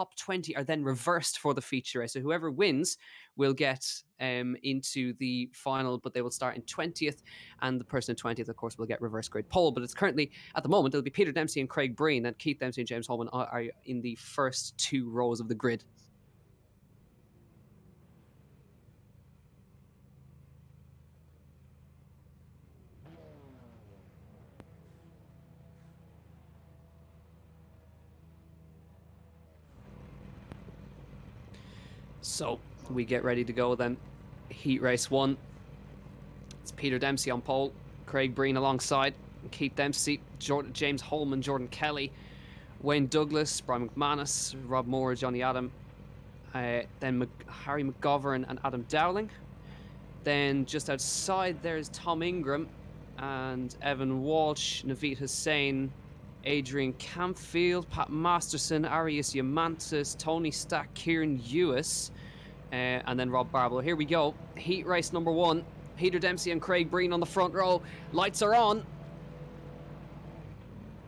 top 20 are then reversed for the feature race. So whoever wins will get into the final, but they will start in 20th, and the person in 20th, of course, will get reverse grid pole. But it's currently, at the moment, it'll be Peter Dempsey and Craig Breen, and Keith Dempsey and James Holman are in the first 2 rows of the grid. So we get ready to go then. Heat race 1. It's Peter Dempsey on pole, Craig Breen alongside, Keith Dempsey, James Holman, Jordan Kelly, Wayne Douglas, Brian McManus, Rob Moore, Johnny Adam, then Harry McGovern and Adam Dowling. Then just outside there's Tom Ingram and Evan Walsh, Naveed Hussain, Adrian Campfield, Pat Masterson, Arius Yamantis, Tony Stack, Kieran Ewis, and then Rob Barlow. Here we go. Heat race number 1. Peter Dempsey and Craig Breen on the front row. Lights are on.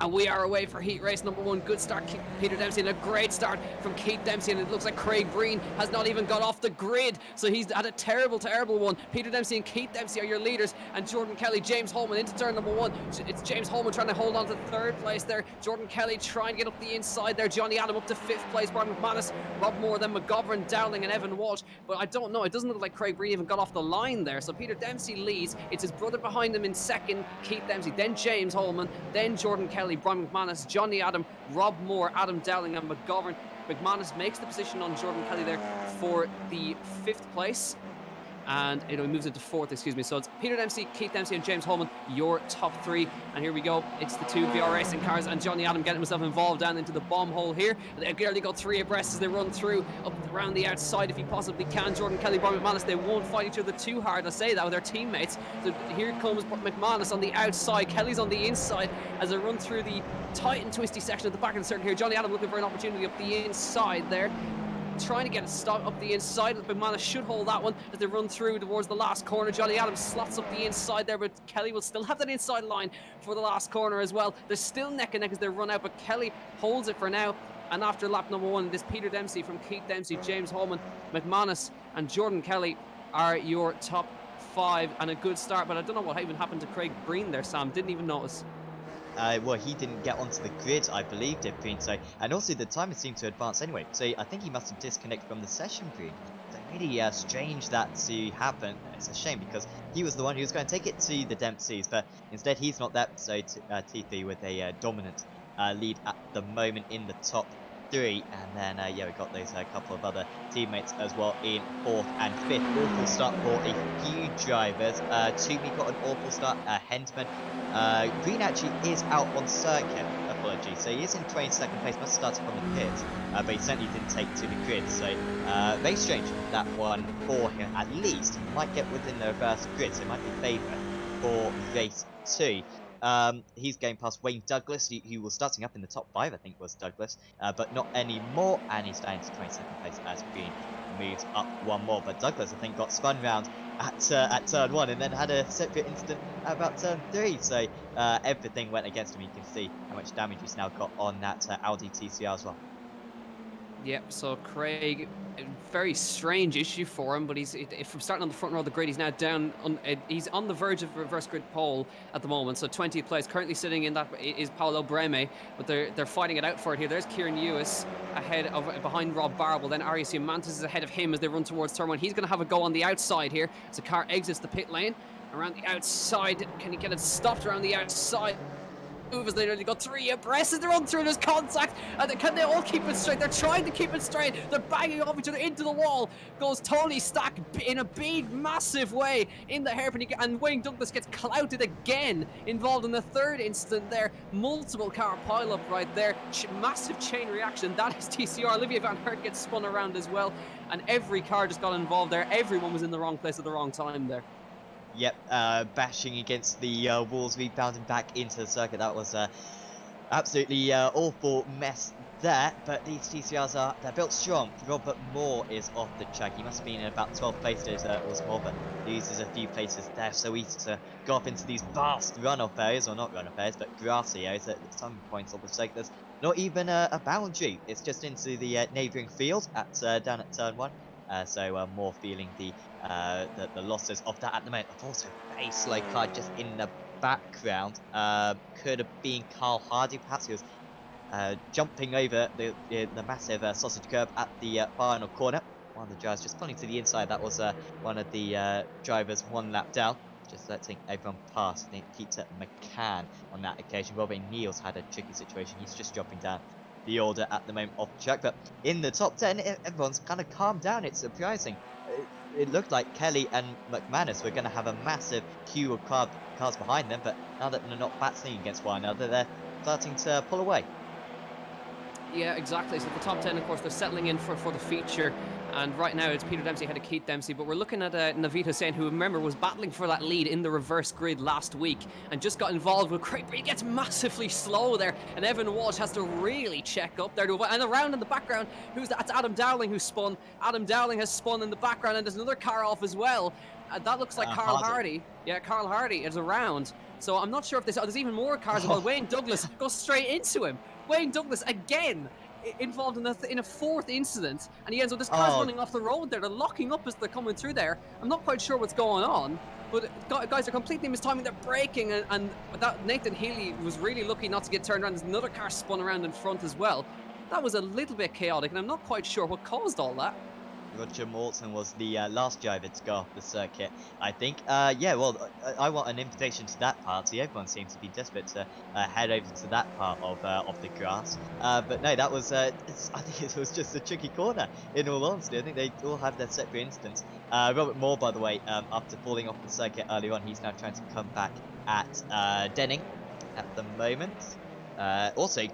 And we are away for heat race number 1. Good start, Peter Dempsey, and a great start from Keith Dempsey. And it looks like Craig Breen has not even got off the grid. So he's had a terrible, terrible one. Peter Dempsey and Keith Dempsey are your leaders. And Jordan Kelly, James Holman into turn number 1. It's James Holman trying to hold on to 3rd place there. Jordan Kelly trying to get up the inside there. Johnny Adam up to 5th place. Brian McManus, Rob Moore, then McGovern, Dowling, and Evan Walsh. But I don't know. It doesn't look like Craig Breen even got off the line there. So Peter Dempsey leads. It's his brother behind him in 2nd, Keith Dempsey. Then James Holman. Then Jordan Kelly, Brian McManus, Johnny Adam, Rob Moore, Adam Dowling, and McGovern. McManus makes the position on Jordan Kelly there for the 5th place. And he moves into 4th, excuse me. So it's Peter Dempsey, Keith Dempsey, and James Holman, your top 3. And here we go. It's the 2 VR racing cars, and Johnny Adam getting himself involved down into the bomb hole here. They barely go 3 abreast as they run through up around the outside if he possibly can. Jordan Kelly, Brian McManus, they won't fight each other too hard. I say that with their teammates. So here comes McManus on the outside. Kelly's on the inside as they run through the tight and twisty section at the back of the circuit here. Johnny Adam looking for an opportunity up the inside there, trying to get a stop up the inside. McManus should hold that one as they run through towards the last corner. Johnny Adams slots up the inside there, but Kelly will still have that inside line for the last corner as well. They're still neck and neck as they run out, but Kelly holds it for now. And after lap number 1, this Peter Dempsey from Keith Dempsey, James Holman, McManus, and Jordan Kelly are your top 5, and a good start. But I don't know what even happened to Craig Breen there, Sam. Didn't even notice. Well, he didn't get onto the grid, I believe, did Breen. So, and also the timer seemed to advance anyway. So I think he must have disconnected from the session, Breen. So really strange that to happen. It's a shame because he was the one who was going to take it to the Dempseys, but instead he's not that. So T3 with a dominant lead at the moment in the top 3, and then yeah, we got those couple of other teammates as well in 4th and 5th. Awful start for a few drivers. Toomey got an awful start. Hendman. Green actually is out on circuit, apologies, so he is in 22nd place, must have started from the pit, but he certainly didn't take to the grid, so very strange that one for him. At least he might get within the reverse grid, so it might be favourite for race 2. He's going past Wayne Douglas, who was starting up in the top 5, I think was Douglas, but not anymore, and he's down to 22nd place as Green moves up one more. But Douglas, I think, got spun round at turn 1 and then had a separate incident at about turn 3, so everything went against him. You can see how much damage he's now got on that Audi TCR as well. Yep, so Craig, a very strange issue for him, but from starting on the front row of the grid, he's now down, he's on the verge of reverse grid pole at the moment, so 20th place, currently sitting in that is Paolo Breme, but they're fighting it out for it here. There's Kieran Ewis behind Rob Barble, then Arius Mantis is ahead of him as they run towards turn 1. He's going to have a go on the outside here as the car exits the pit lane. Around the outside, can he get it stopped around the outside? As they nearly got 3 abreast as they run through this contact, and can they all keep it straight? They're trying to keep it straight. They're banging off each other into the wall. Goes Tony Stack in a big, massive way in the hairpin, and Wayne Douglas gets clouted again, involved in the 3rd incident there. Multiple car pile up right there. Massive chain reaction. That is TCR. Olivia Van Hert gets spun around as well, and every car just got involved there. Everyone was in the wrong place at the wrong time there. Yep, bashing against the walls, rebounding back into the circuit. That was absolutely awful mess there. But these TCRs they're built strong. Robert Moore is off the track. He must have been in about 12 places, was Moore, but he loses a few places there. So easy to go up into these vast runoff areas, or not runoff areas, but grassy areas at some points of the circuit. There's not even a boundary. It's just into the neighbouring field at down at turn 1. So more feeling the losses of that at the moment. I've also a slow car just in the background. Could have been Carl Hardy, perhaps. He was jumping over the massive sausage curb at the final corner. One of the drivers just pulling to the inside. That was one of the drivers 1 lap down. Just letting everyone pass. I think Peter McCann on that occasion. Robin Niels had a tricky situation. He's just dropping down the order at the moment off the track. But in the top 10, everyone's kind of calmed down. It's surprising. It looked like Kelly and McManus were going to have a massive queue of cars behind them. But now that they're not battling against one another, they're starting to pull away. Yeah, exactly. So the top 10, of course, they're settling in for the feature. And right now it's Peter Dempsey ahead of Keith Dempsey. But we're looking at Naveed Hussain, who, remember, was battling for that lead in the reverse grid last week and just got involved with Craig Breen. He gets massively slow there. And Evan Walsh has to really check up there. And around in the background, that's Adam Dowling who spun. Adam Dowling has spun in the background, and there's another car off as well. That looks like Carl Hardy. Yeah, Carl Hardy is around. So I'm not sure if there's even more cars. Well, Wayne Douglas goes straight into him. Wayne Douglas again involved in a fourth incident, and he ends up, this car's running off the road there. They're locking up as they're coming through there. I'm not quite sure what's going on, but guys are completely mistiming. They're braking, and that Nathan Healy was really lucky not to get turned around. There's another car spun around in front as well. That was a little bit chaotic, and I'm not quite sure what caused all that. Roger Morton was the last driver to go off the circuit, I think. Yeah, well, I want an invitation to that party. Everyone seems to be desperate to head over to that part of the grass. But no, that was, I think it was just a tricky corner, in all honesty. I think they all have their separate instance. Robert Moore, by the way, after falling off the circuit earlier on, he's now trying to come back at Denning at the moment. Also,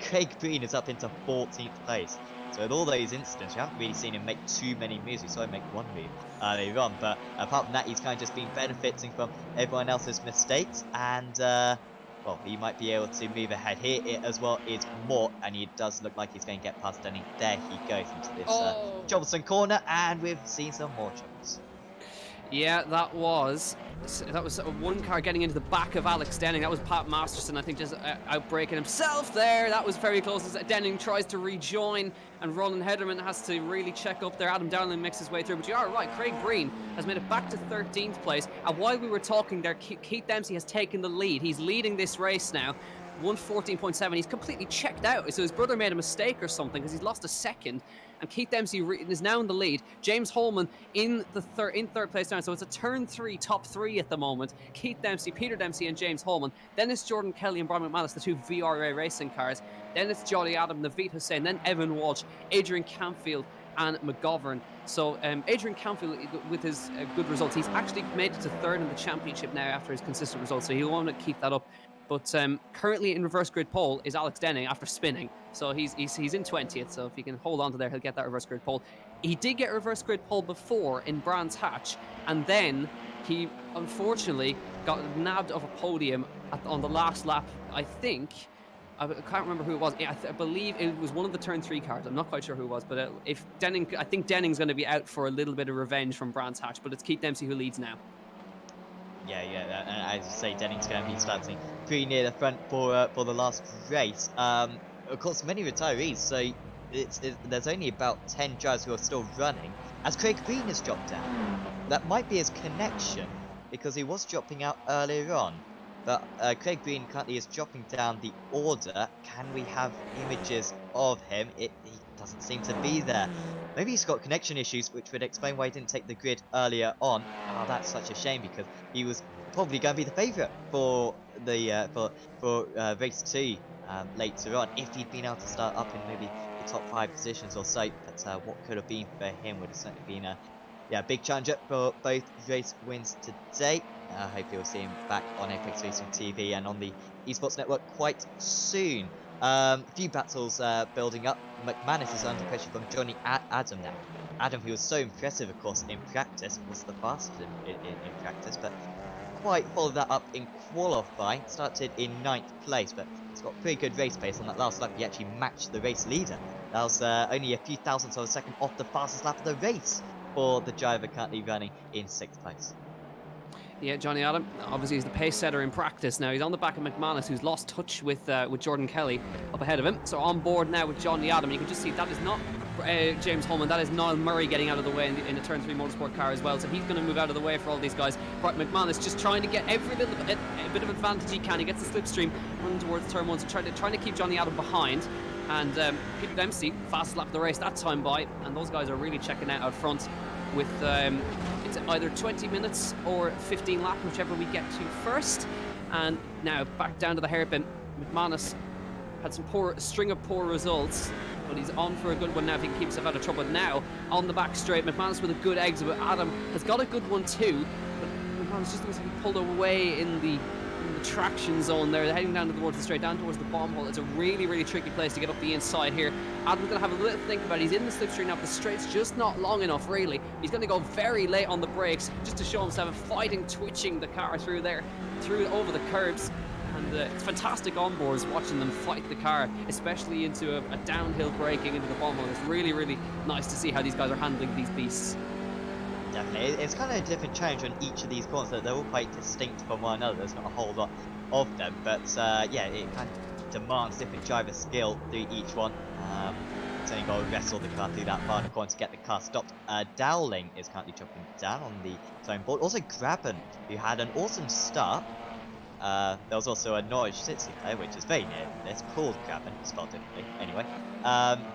Craig Breen is up into 14th place. So with all those incidents, you haven't really seen him make too many moves. We saw him make one move earlier on, but apart from that, he's kind of just been benefiting from everyone else's mistakes, and well, he might be able to move ahead here. It as well is Mort, and he does look like he's going to get past Denning. There he goes into this troublesome corner, and we've seen some more troubles. Yeah, that was one car getting into the back of Alex Denning. That was Pat Masterson, I think, just outbreaking himself there. That was very close as Denning tries to rejoin, and Roland Hederman has to really check up there. Adam Dowling makes his way through, but you are right, Craig Breen has made it back to 13th place. And while we were talking there, Keith Dempsey has taken the lead. He's leading this race now. 1:14.7. He's completely checked out. So his brother made a mistake or something, because he's lost a second. And Keith Dempsey is now in the lead. James Holman in third place now. So it's a turn 3, top 3 at the moment. Keith Dempsey, Peter Dempsey, and James Holman. Then it's Jordan Kelly and Brian McManus, the two VRA racing cars. Then it's Jolly Adam, Naveed Hussain, then Evan Walsh, Adrian Campfield, and McGovern. So Adrian Campfield, with his good results, he's actually made it to third in the championship now after his consistent results. So he'll want to keep that up. But currently in reverse grid pole is Alex Denning after spinning. So he's in 20th. So if he can hold on to there, he'll get that reverse grid pole. He did get reverse grid pole before in Brands Hatch, and then he unfortunately got nabbed of a podium on the last lap. I can't remember who it was. I believe it was one of the turn 3 cars. I'm not quite sure who it was, but I think Denning's going to be out for a little bit of revenge from Brands Hatch. But it's Keith Dempsey who leads now. Yeah, and as you say, Denning's going to be starting pretty near the front for the last race. Of course, many retirees, so there's only about 10 drivers who are still running, as Craig Breen has dropped down. That might be his connection, because he was dropping out earlier on. But Craig Breen currently is dropping down the order. Can we have images of him? He doesn't seem to be there. Maybe he's got connection issues, which would explain why he didn't take the grid earlier on. Oh, that's such a shame, because he was probably going to be the favourite for the for race 2 later on, if he'd been able to start up in maybe the top 5 positions or so. But what could have been for him would have certainly been a big challenger for both race wins today. I hope you'll see him back on Apex Racing TV and on the Esports Network quite soon. A few battles building up. McManus is under pressure from Johnny Adam now. Adam, who was so impressive, of course, in practice, was the fastest in practice, but quite followed that up in qualifying. Started in 9th place, but he's got pretty good race pace. On that last lap, he actually matched the race leader. That was only a few thousandths of a second off the fastest lap of the race for the driver currently running in 6th place. Yeah, Johnny Adam, obviously he's the pace setter in practice now. He's on the back of McManus, who's lost touch with Jordan Kelly up ahead of him. So on board now with Johnny Adam. You can just see that is not James Holman. That is Niall Murray getting out of the way in the Turn 3 Motorsport car as well. So he's going to move out of the way for all these guys. But McManus just trying to get every little bit of advantage he can. He gets the slipstream running towards Turn 1. So trying to keep Johnny Adam behind. And Peter Dempsey, fastest lap of the race that time by. And those guys are really checking out front with it's either 20 minutes or 15 laps, whichever we get to first. And now back down to the hairpin. McManus had some string of poor results, but he's on for a good one now if he can keep himself out of trouble. Now on the back straight, McManus with a good exit, but Adam has got a good one too. But McManus just looks like he pulled away in the traction zone there. They're heading down towards the straight, down towards the bomb hole. It's a really, really tricky place to get up the inside here. Adam's going to have a little think about it. He's in the slipstream now, but the straight's just not long enough, really. He's going to go very late on the brakes just to show himself fighting, twitching the car through over the curbs. And it's fantastic onboards watching them fight the car, especially into a downhill braking into the bomb hole. It's really, really nice to see how these guys are handling these beasts. Definitely, it's kind of a different challenge on each of these corners. They're all quite distinct from one another. There's not a whole lot of them, but yeah, it kind of demands different driver skill through each one. It's only got to wrestle the car through that final corner to get the car stopped. Dowling is currently dropping down on the zone board. Also Graben, who had an awesome start. There was also a Norwich City player, which is very near this, called Graben, spelled differently. Anyway,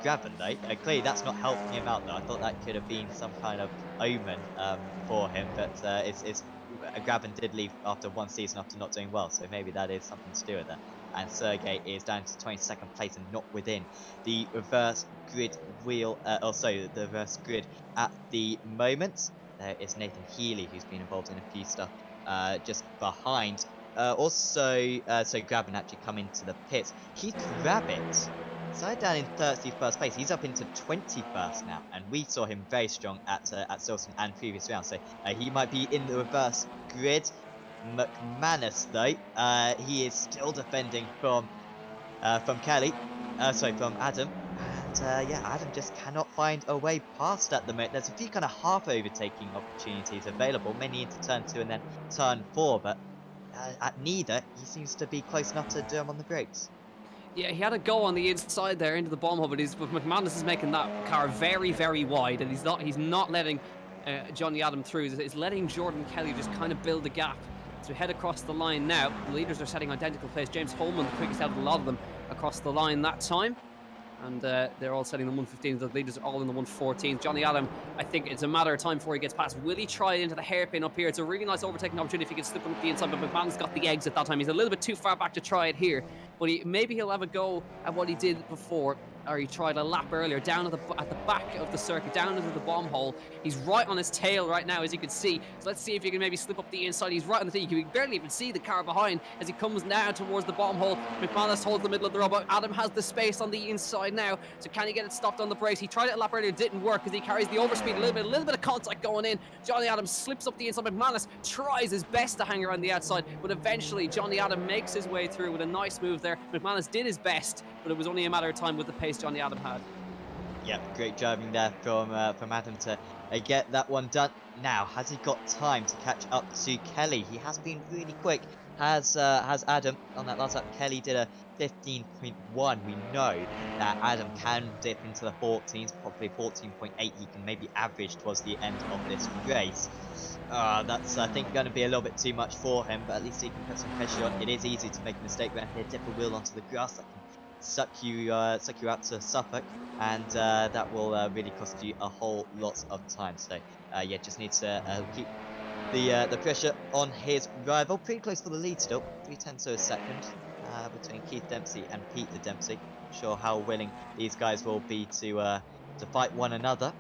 Graben though, clearly that's not helping him out though. I thought that could have been some kind of omen for him, but Graben did leave after one season after not doing well, so maybe that is something to do with it. And Sergey is down to 22nd place and not within the reverse grid wheel, the reverse grid at the moment. There is Nathan Healy, who's been involved in a few stuff just behind. So Graben actually come into the pits. Keith Rabbit started down in 31st place. He's up into 21st now, and we saw him very strong at Silverstone and previous rounds. So he might be in the reverse grid. McManus though, he is still defending from Kelly, from Adam. And yeah, Adam just cannot find a way past at the moment. There's a few kind of half overtaking opportunities available, mainly into turn 2 and then turn 4, but at neither, he seems to be close enough to do him on the brakes. Yeah, he had a go on the inside there into the bomb hole, but McManus is making that car very, very wide, and he's not letting Johnny Adam through. He's letting Jordan Kelly just kind of build a gap. So head across the line now. The leaders are setting identical pace. James Holman, the quickest out of a lot of them, across the line that time. And they're all setting the 115s. The leaders are all in the 114s. Johnny Adam, I think it's a matter of time before he gets past. Will he try into the hairpin up here? It's a really nice overtaking opportunity if he can slip him up the inside, but McManus got the exit that time. He's a little bit too far back to try it here, but maybe he'll have a go at what he did before, or he tried a lap earlier, down at the back of the circuit, down into the bomb hole. He's right on his tail right now, as you can see. So let's see if he can maybe slip up the inside. He's right on the tail. You can barely even see the car behind as he comes now towards the bomb hole. McManus holds the middle of the row, but Adam has the space on the inside now. So can he get it stopped on the brakes? He tried it a lap earlier, didn't work because he carries the overspeed a little bit of contact going in. Johnny Adam slips up the inside. McManus tries his best to hang around the outside, but eventually Johnny Adam makes his way through with a nice move there. McManus did his best, but it was only a matter of time with the pace Johnny Adam had. Yep, great driving there from Adam to get that one done. Now, has he got time to catch up to Kelly? He has been really quick. Has Adam on that last lap? Kelly did a 15.1. We know that Adam can dip into the 14s, probably 14.8. He can maybe average towards the end of this race. That's I think going to be a little bit too much for him, but at least he can put some pressure on. It is easy to make a mistake when you dip a wheel onto the grass. That can suck you out to Suffolk, and that will really cost you a whole lot of time. So yeah, just needs to keep the pressure on his rival. Pretty close to the lead still, 0.3 of a second between Keith Dempsey and Peter Dempsey. Not sure how willing these guys will be to fight one another.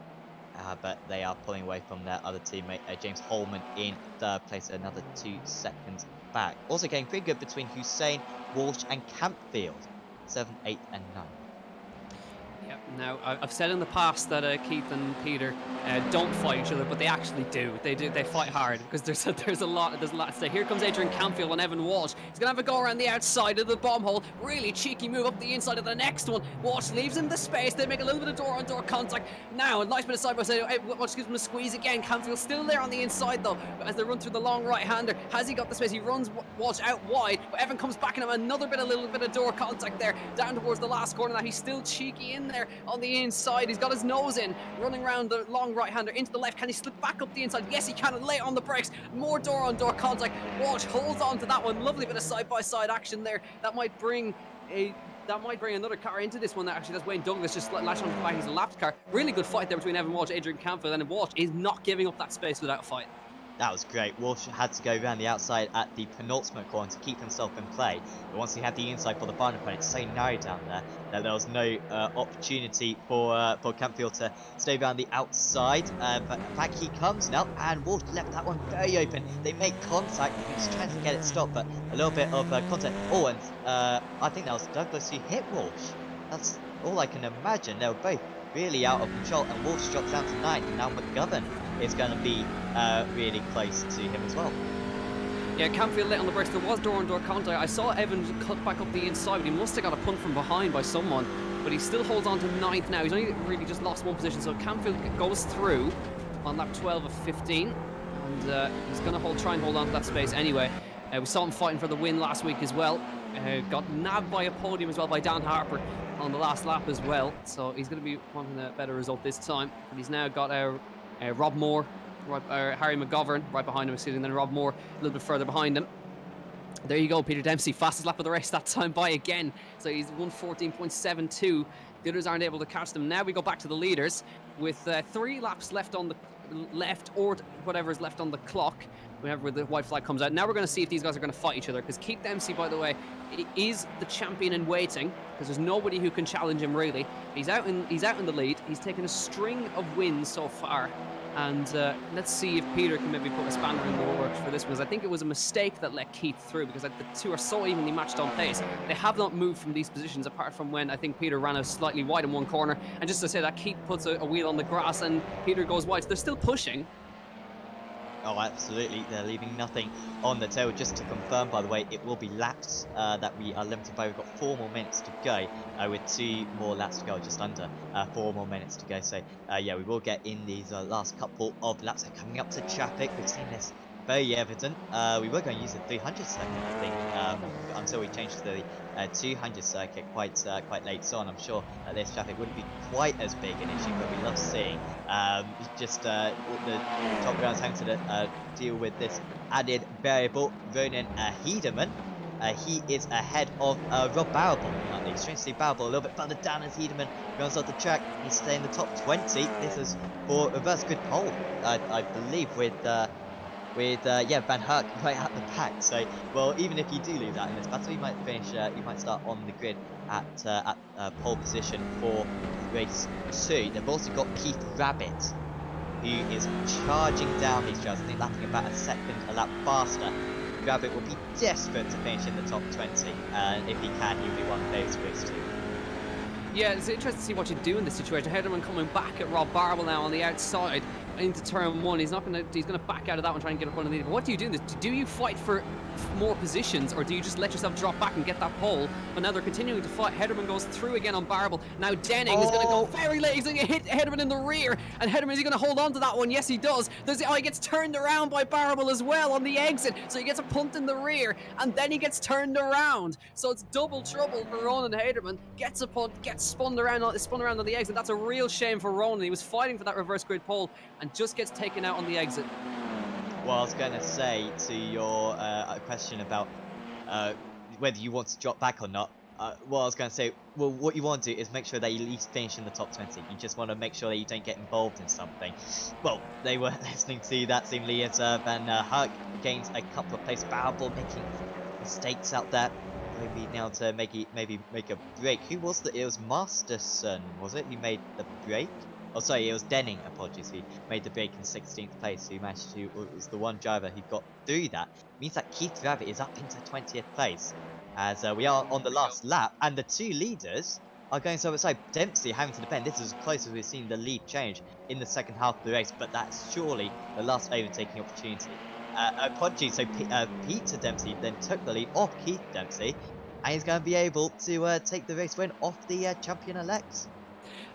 But they are pulling away from their other teammate, James Holman, in third place, another 2 seconds back. Also getting pretty good between Hussein, Walsh, and Campfield, 7th, 8th, and 9th. Yeah, Now, I've said in the past that Keith and Peter don't fight each other, but they actually do. They do. They fight hard because there's a lot at stake. Here comes Adrian Campfield on Evan Walsh. He's gonna have a go around the outside of the bomb hole. Really cheeky move up the inside of the next one. Walsh leaves him the space. They make a little bit of door-on-door contact. Now, a nice bit of side-by-side. Walsh gives him a squeeze again. Campfield's still there on the inside though, as they run through the long right-hander. Has he got the space? He runs Walsh out wide, but Evan comes back in him. Little bit of door contact there, down towards the last corner. Now he's still cheeky in there on the inside. He's got his nose in, running around the long right-hander into the left. Can he slip back up the inside? Yes, he can. Lay on the brakes. More door-on-door contact. Walsh holds on to that one. Lovely bit of side-by-side action there. That might bring another car into this one. That's Wayne Douglas just latched onto the back. He's a lapped car. Really good fight there between Evan Walsh, Adrian Campfield, and Walsh is not giving up that space without a fight. That was great. Walsh had to go around the outside at the penultimate corner to keep himself in play. But once he had the inside for the final point, it's so narrow down there that there was no opportunity for Campfield to stay around the outside. But back he comes now, and Walsh left that one very open. They make contact. He was trying to get it stopped, but a little bit of contact. Oh, and I think that was Douglas who hit Walsh. That's all I can imagine. They were both really out of control, and Walsh drops down to 9th, and now McGovern is going to be really close to him as well. Yeah, Campfield lit on the brakes. There was door-on-door contact. I saw Evans cut back up the inside, but he must have got a punt from behind by someone. But he still holds on to 9th now. He's only really just lost one position, so Campfield goes through on lap 12 of 15, and he's going to try and hold on to that space anyway. We saw him fighting for the win last week as well. Got nabbed by a podium as well by Dan Harper on the last lap as well, so he's going to be wanting a better result this time. But he's now got Rob Moore, Harry McGovern right behind him, and then Rob Moore a little bit further behind him. There you go, Peter Dempsey, fastest lap of the race that time by again. So he's 1:14.72. The others aren't able to catch them. Now we go back to the leaders with 3 laps left on the left, or whatever is left on the clock whenever the white flag comes out. Now we're going to see if these guys are going to fight each other, because Keith Dempsey, by the way, is the champion in waiting, because there's nobody who can challenge him really. He's out in the lead. He's taken a string of wins so far, and let's see if Peter can maybe put a spanner in the works for this one, because I think it was a mistake that let Keith through, because the two are so evenly matched on pace. They have not moved from these positions, apart from when I think Peter ran out slightly wide in one corner, and just to say that Keith puts a wheel on the grass and Peter goes wide, so they're still pushing. Oh, absolutely. They're leaving nothing on the tail. Just to confirm, by the way, it will be laps that we are limited by. We've got 4 more minutes to go, with 2 more laps to go, just under 4 more minutes to go. So, yeah, we will get in these last couple of laps. They're coming up to traffic. We've seen this very evident. We were going to use the 300 circuit, I think, until we changed to the 200 circuit quite late on. I'm sure that this traffic wouldn't be quite as big an issue, but we love seeing just the top grounds having to deal with this added variable. Ronan Hedeman, he is ahead of Rob Barrable. Strangely, Barrable a little bit further down as Hedeman runs off the track. He's staying in the top 20. This is for a reverse grid pole, I believe, with Van Herk right at the back. So, well, even if you do lose out in this battle, you might finish. You might start on the grid at pole position for race 2. They've also got Keith Rabbit, who is charging down these trails. I think lapping about a second a lap faster. Rabbit will be desperate to finish in the top 20, and if he can, he'll be one of those race 2. Yeah, it's interesting to see what you do in this situation. Hederman coming back at Rob Barble now on the outside into turn 1. He's gonna back out of that one, try and get up on the lead. But what do you do in this? Do you fight for more positions, or do you just let yourself drop back and get that pole? But now they're continuing to fight. Hederman goes through again on Barble. Now Denning is going to go very late. He's going to hit Hederman in the rear. And Hederman, is he going to hold on to that one? Yes, he does. He gets turned around by Barble as well on the exit. So he gets a punt in the rear, and then he gets turned around. So it's double trouble for Ronan Hederman. Gets a punt, gets spun around on the exit. That's a real shame for Ronan. He was fighting for that reverse grid pole and just gets taken out on the exit. Well, I was going to say to your question about whether you want to drop back or not, well, I was going to say, well, what you want to do is make sure that you at least finish in the top 20. You just want to make sure that you don't get involved in something. Well, they were listening to that seemingly as Van Herk gains a couple of places. Barble making mistakes out there. Maybe now to maybe make a break. Who was that? It was Masterson, was it? Who made the break? Oh, sorry, it was Denning, apologies, who made the break in 16th place, who managed to, was the one driver who got through that. It means that Keith Rabbit is up into 20th place, as we are on the last lap, and the 2 leaders are going so outside. Dempsey having to defend. This is as close as we've seen the lead change in the second half of the race, but that's surely the last overtaking opportunity. Apologies, so Peter Dempsey then took the lead off Keith Dempsey, and he's going to be able to take the race win off the champion-elect.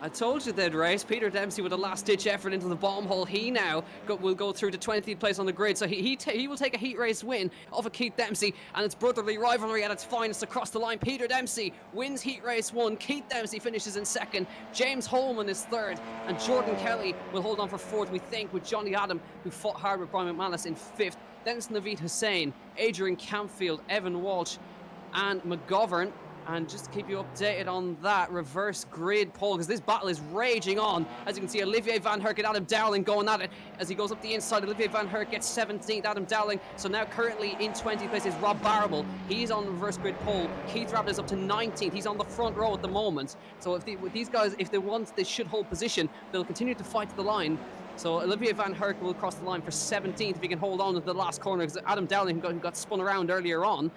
I told you they'd race. Peter Dempsey with a last-ditch effort into the bomb hole. He now will go through to 20th place on the grid, so he will take a heat race win off of Keith Dempsey, and it's brotherly rivalry at its finest across the line. Peter Dempsey wins heat race 1. Keith Dempsey finishes in 2nd. James Holman is 3rd, and Jordan Kelly will hold on for 4th, we think, with Johnny Adam, who fought hard with Brian McManus, in 5th. Then it's Naveed Hussain, Adrian Campfield, Evan Walsh, and McGovern. And just to keep you updated on that reverse grid poll, because this battle is raging on. As you can see, Olivier Van Herk and Adam Dowling going at it as he goes up the inside. Olivier Van Herk gets 17th, Adam Dowling. So now currently in 20th place is Rob Barable. He's on the reverse grid poll. Keith Rabbit is up to 19th. He's on the front row at the moment. So if these guys, if they want, they should hold position. They'll continue to fight to the line. So Olivier Van Herk will cross the line for 17th if he can hold on to the last corner, because Adam Dowling who got spun around earlier on.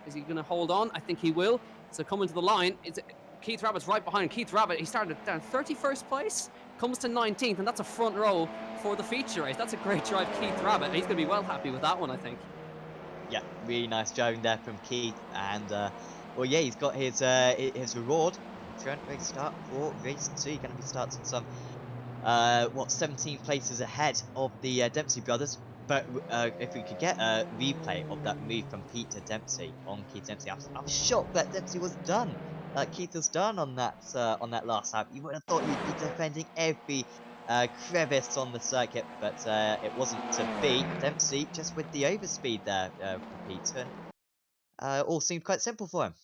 Is he going to hold on? I think he will. So coming to the line, Keith Rabbit's right behind. Keith Rabbit, he started down 31st place, comes to 19th, and that's a front row for the feature race. That's a great drive, Keith Rabbit. He's going to be well happy with that one, I think. Yeah, really nice driving there from Keith, and well, yeah, he's got his reward. Current race start for race 2. Going to be starting some 17 places ahead of the Dempsey brothers. But if we could get a replay of that move from Peter Dempsey on Keith Dempsey, I was shocked that Dempsey was done. Keith was done on that last lap. You would have thought he'd be defending every crevice on the circuit, but it wasn't to be. Dempsey just with the overspeed there for Peter. All seemed quite simple for him.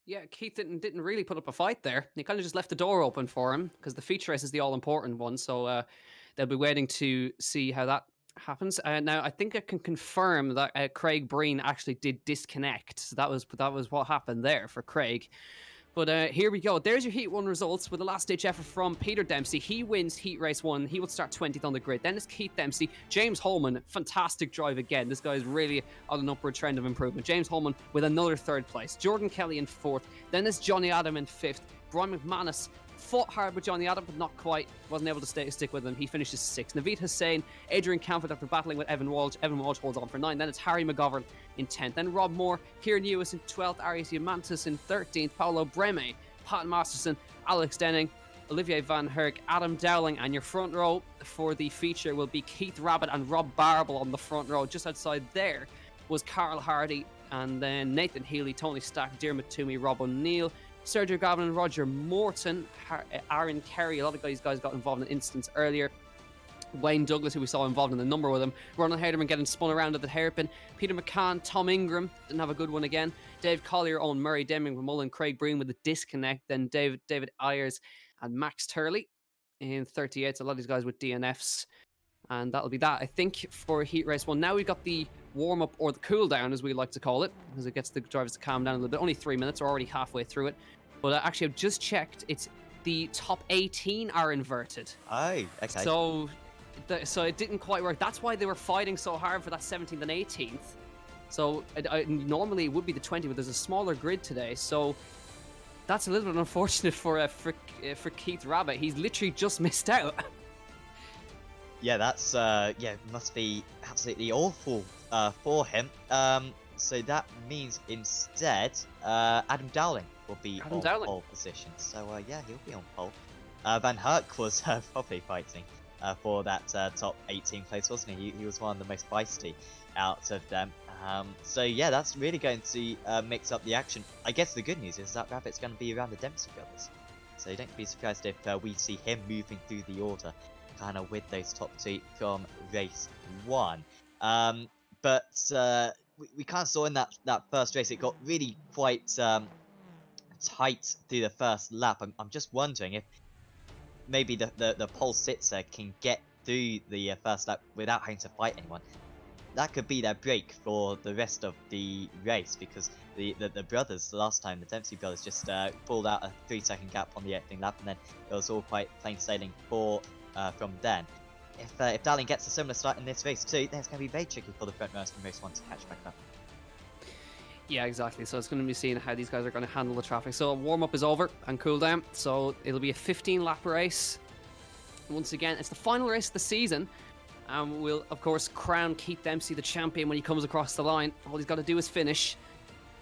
Yeah, Keith didn't really put up a fight there. He kind of just left the door open for him, because the feature race is the all-important one. So they'll be waiting to see how that happens. Now, I think I can confirm that Craig Breen actually did disconnect. So that was what happened there for Craig. But here we go. There's your Heat 1 results with a last-ditch effort from Peter Dempsey. He wins Heat Race 1. He will start 20th on the grid. Then it's Keith Dempsey. James Holman, fantastic drive again. This guy is really on an upward trend of improvement. James Holman with another 3rd place. Jordan Kelly in 4th. Then it's Johnny Adam in 5th. Brian McManus fought hard with Johnny Adam, but not quite. Wasn't able to stick with him. He finishes 6th. Naveed Hussain, Adrian Campfield after battling with Evan Walsh. Evan Walsh holds on for 9th. Then it's Harry McGovern in 10th. Then Rob Moore, Kieran Ewis in 12th. Arias Diamantis in 13th. Paolo Breme, Pat Masterson, Alex Denning, Olivier Van Herk, Adam Dowling, and your front row for the feature will be Keith Rabbit and Rob Barable on the front row. Just outside there was Carl Hardy, and then Nathan Healy, Tony Stack, Dermot Toomey, Rob O'Neill, Sergio Gavin, Roger Morton, Aaron Kerry. A lot of these guys got involved in incidents earlier. Wayne Douglas, who we saw involved in the number with him. Ronald Haderman getting spun around at the hairpin. Peter McCann, Tom Ingram, didn't have a good one again. Dave Collier, Owen Murray, Deming McMullen, Craig Breen with a disconnect. Then David Ayers and Max Turley in 38. So a lot of these guys with DNFs. And that'll be that, I think, for Heat Race 1. Now we've got the warm-up, or the cool-down, as we like to call it, because it gets the drivers to calm down a little bit. Only 3 minutes, we're already halfway through it. But actually, I've just checked. It's the top 18 are inverted. Oh, okay. So it didn't quite work. That's why they were fighting so hard for that 17th and 18th. So normally it would be the 20, but there's a smaller grid today. So that's a little bit unfortunate for Keith Rabbit. He's literally just missed out. Yeah, that's must be absolutely awful for him. So that means instead Adam Dowling will be on pole position. So yeah, he'll be on pole. Van Herk was probably fighting for that top 18 place, wasn't he? He was one of the most feisty out of them. So yeah, that's really going to mix up the action. I guess the good news is that Rabbit's going to be around the Dempsey brothers. So don't be surprised if we see him moving through the order, kind of with those top 2 from race 1. But we kind of saw in that first race, it got really quite tight through the first lap. I'm just wondering if maybe the pole sitter can get through the first lap without having to fight anyone. That could be their break for the rest of the race, because the brothers, the last time, the Dempsey brothers just pulled out a 3-second gap on the opening lap, and then it was all quite plain sailing from then. If Dowling gets a similar start in this race too, then it's going to be very tricky for the front runners from race 1 to catch back up. Yeah, exactly. So it's going to be seeing how these guys are going to handle the traffic. So warm-up is over and cool down. So it'll be a 15-lap race. Once again, it's the final race of the season. And we'll, of course, crown Keith Dempsey the champion when he comes across the line. All he's got to do is finish.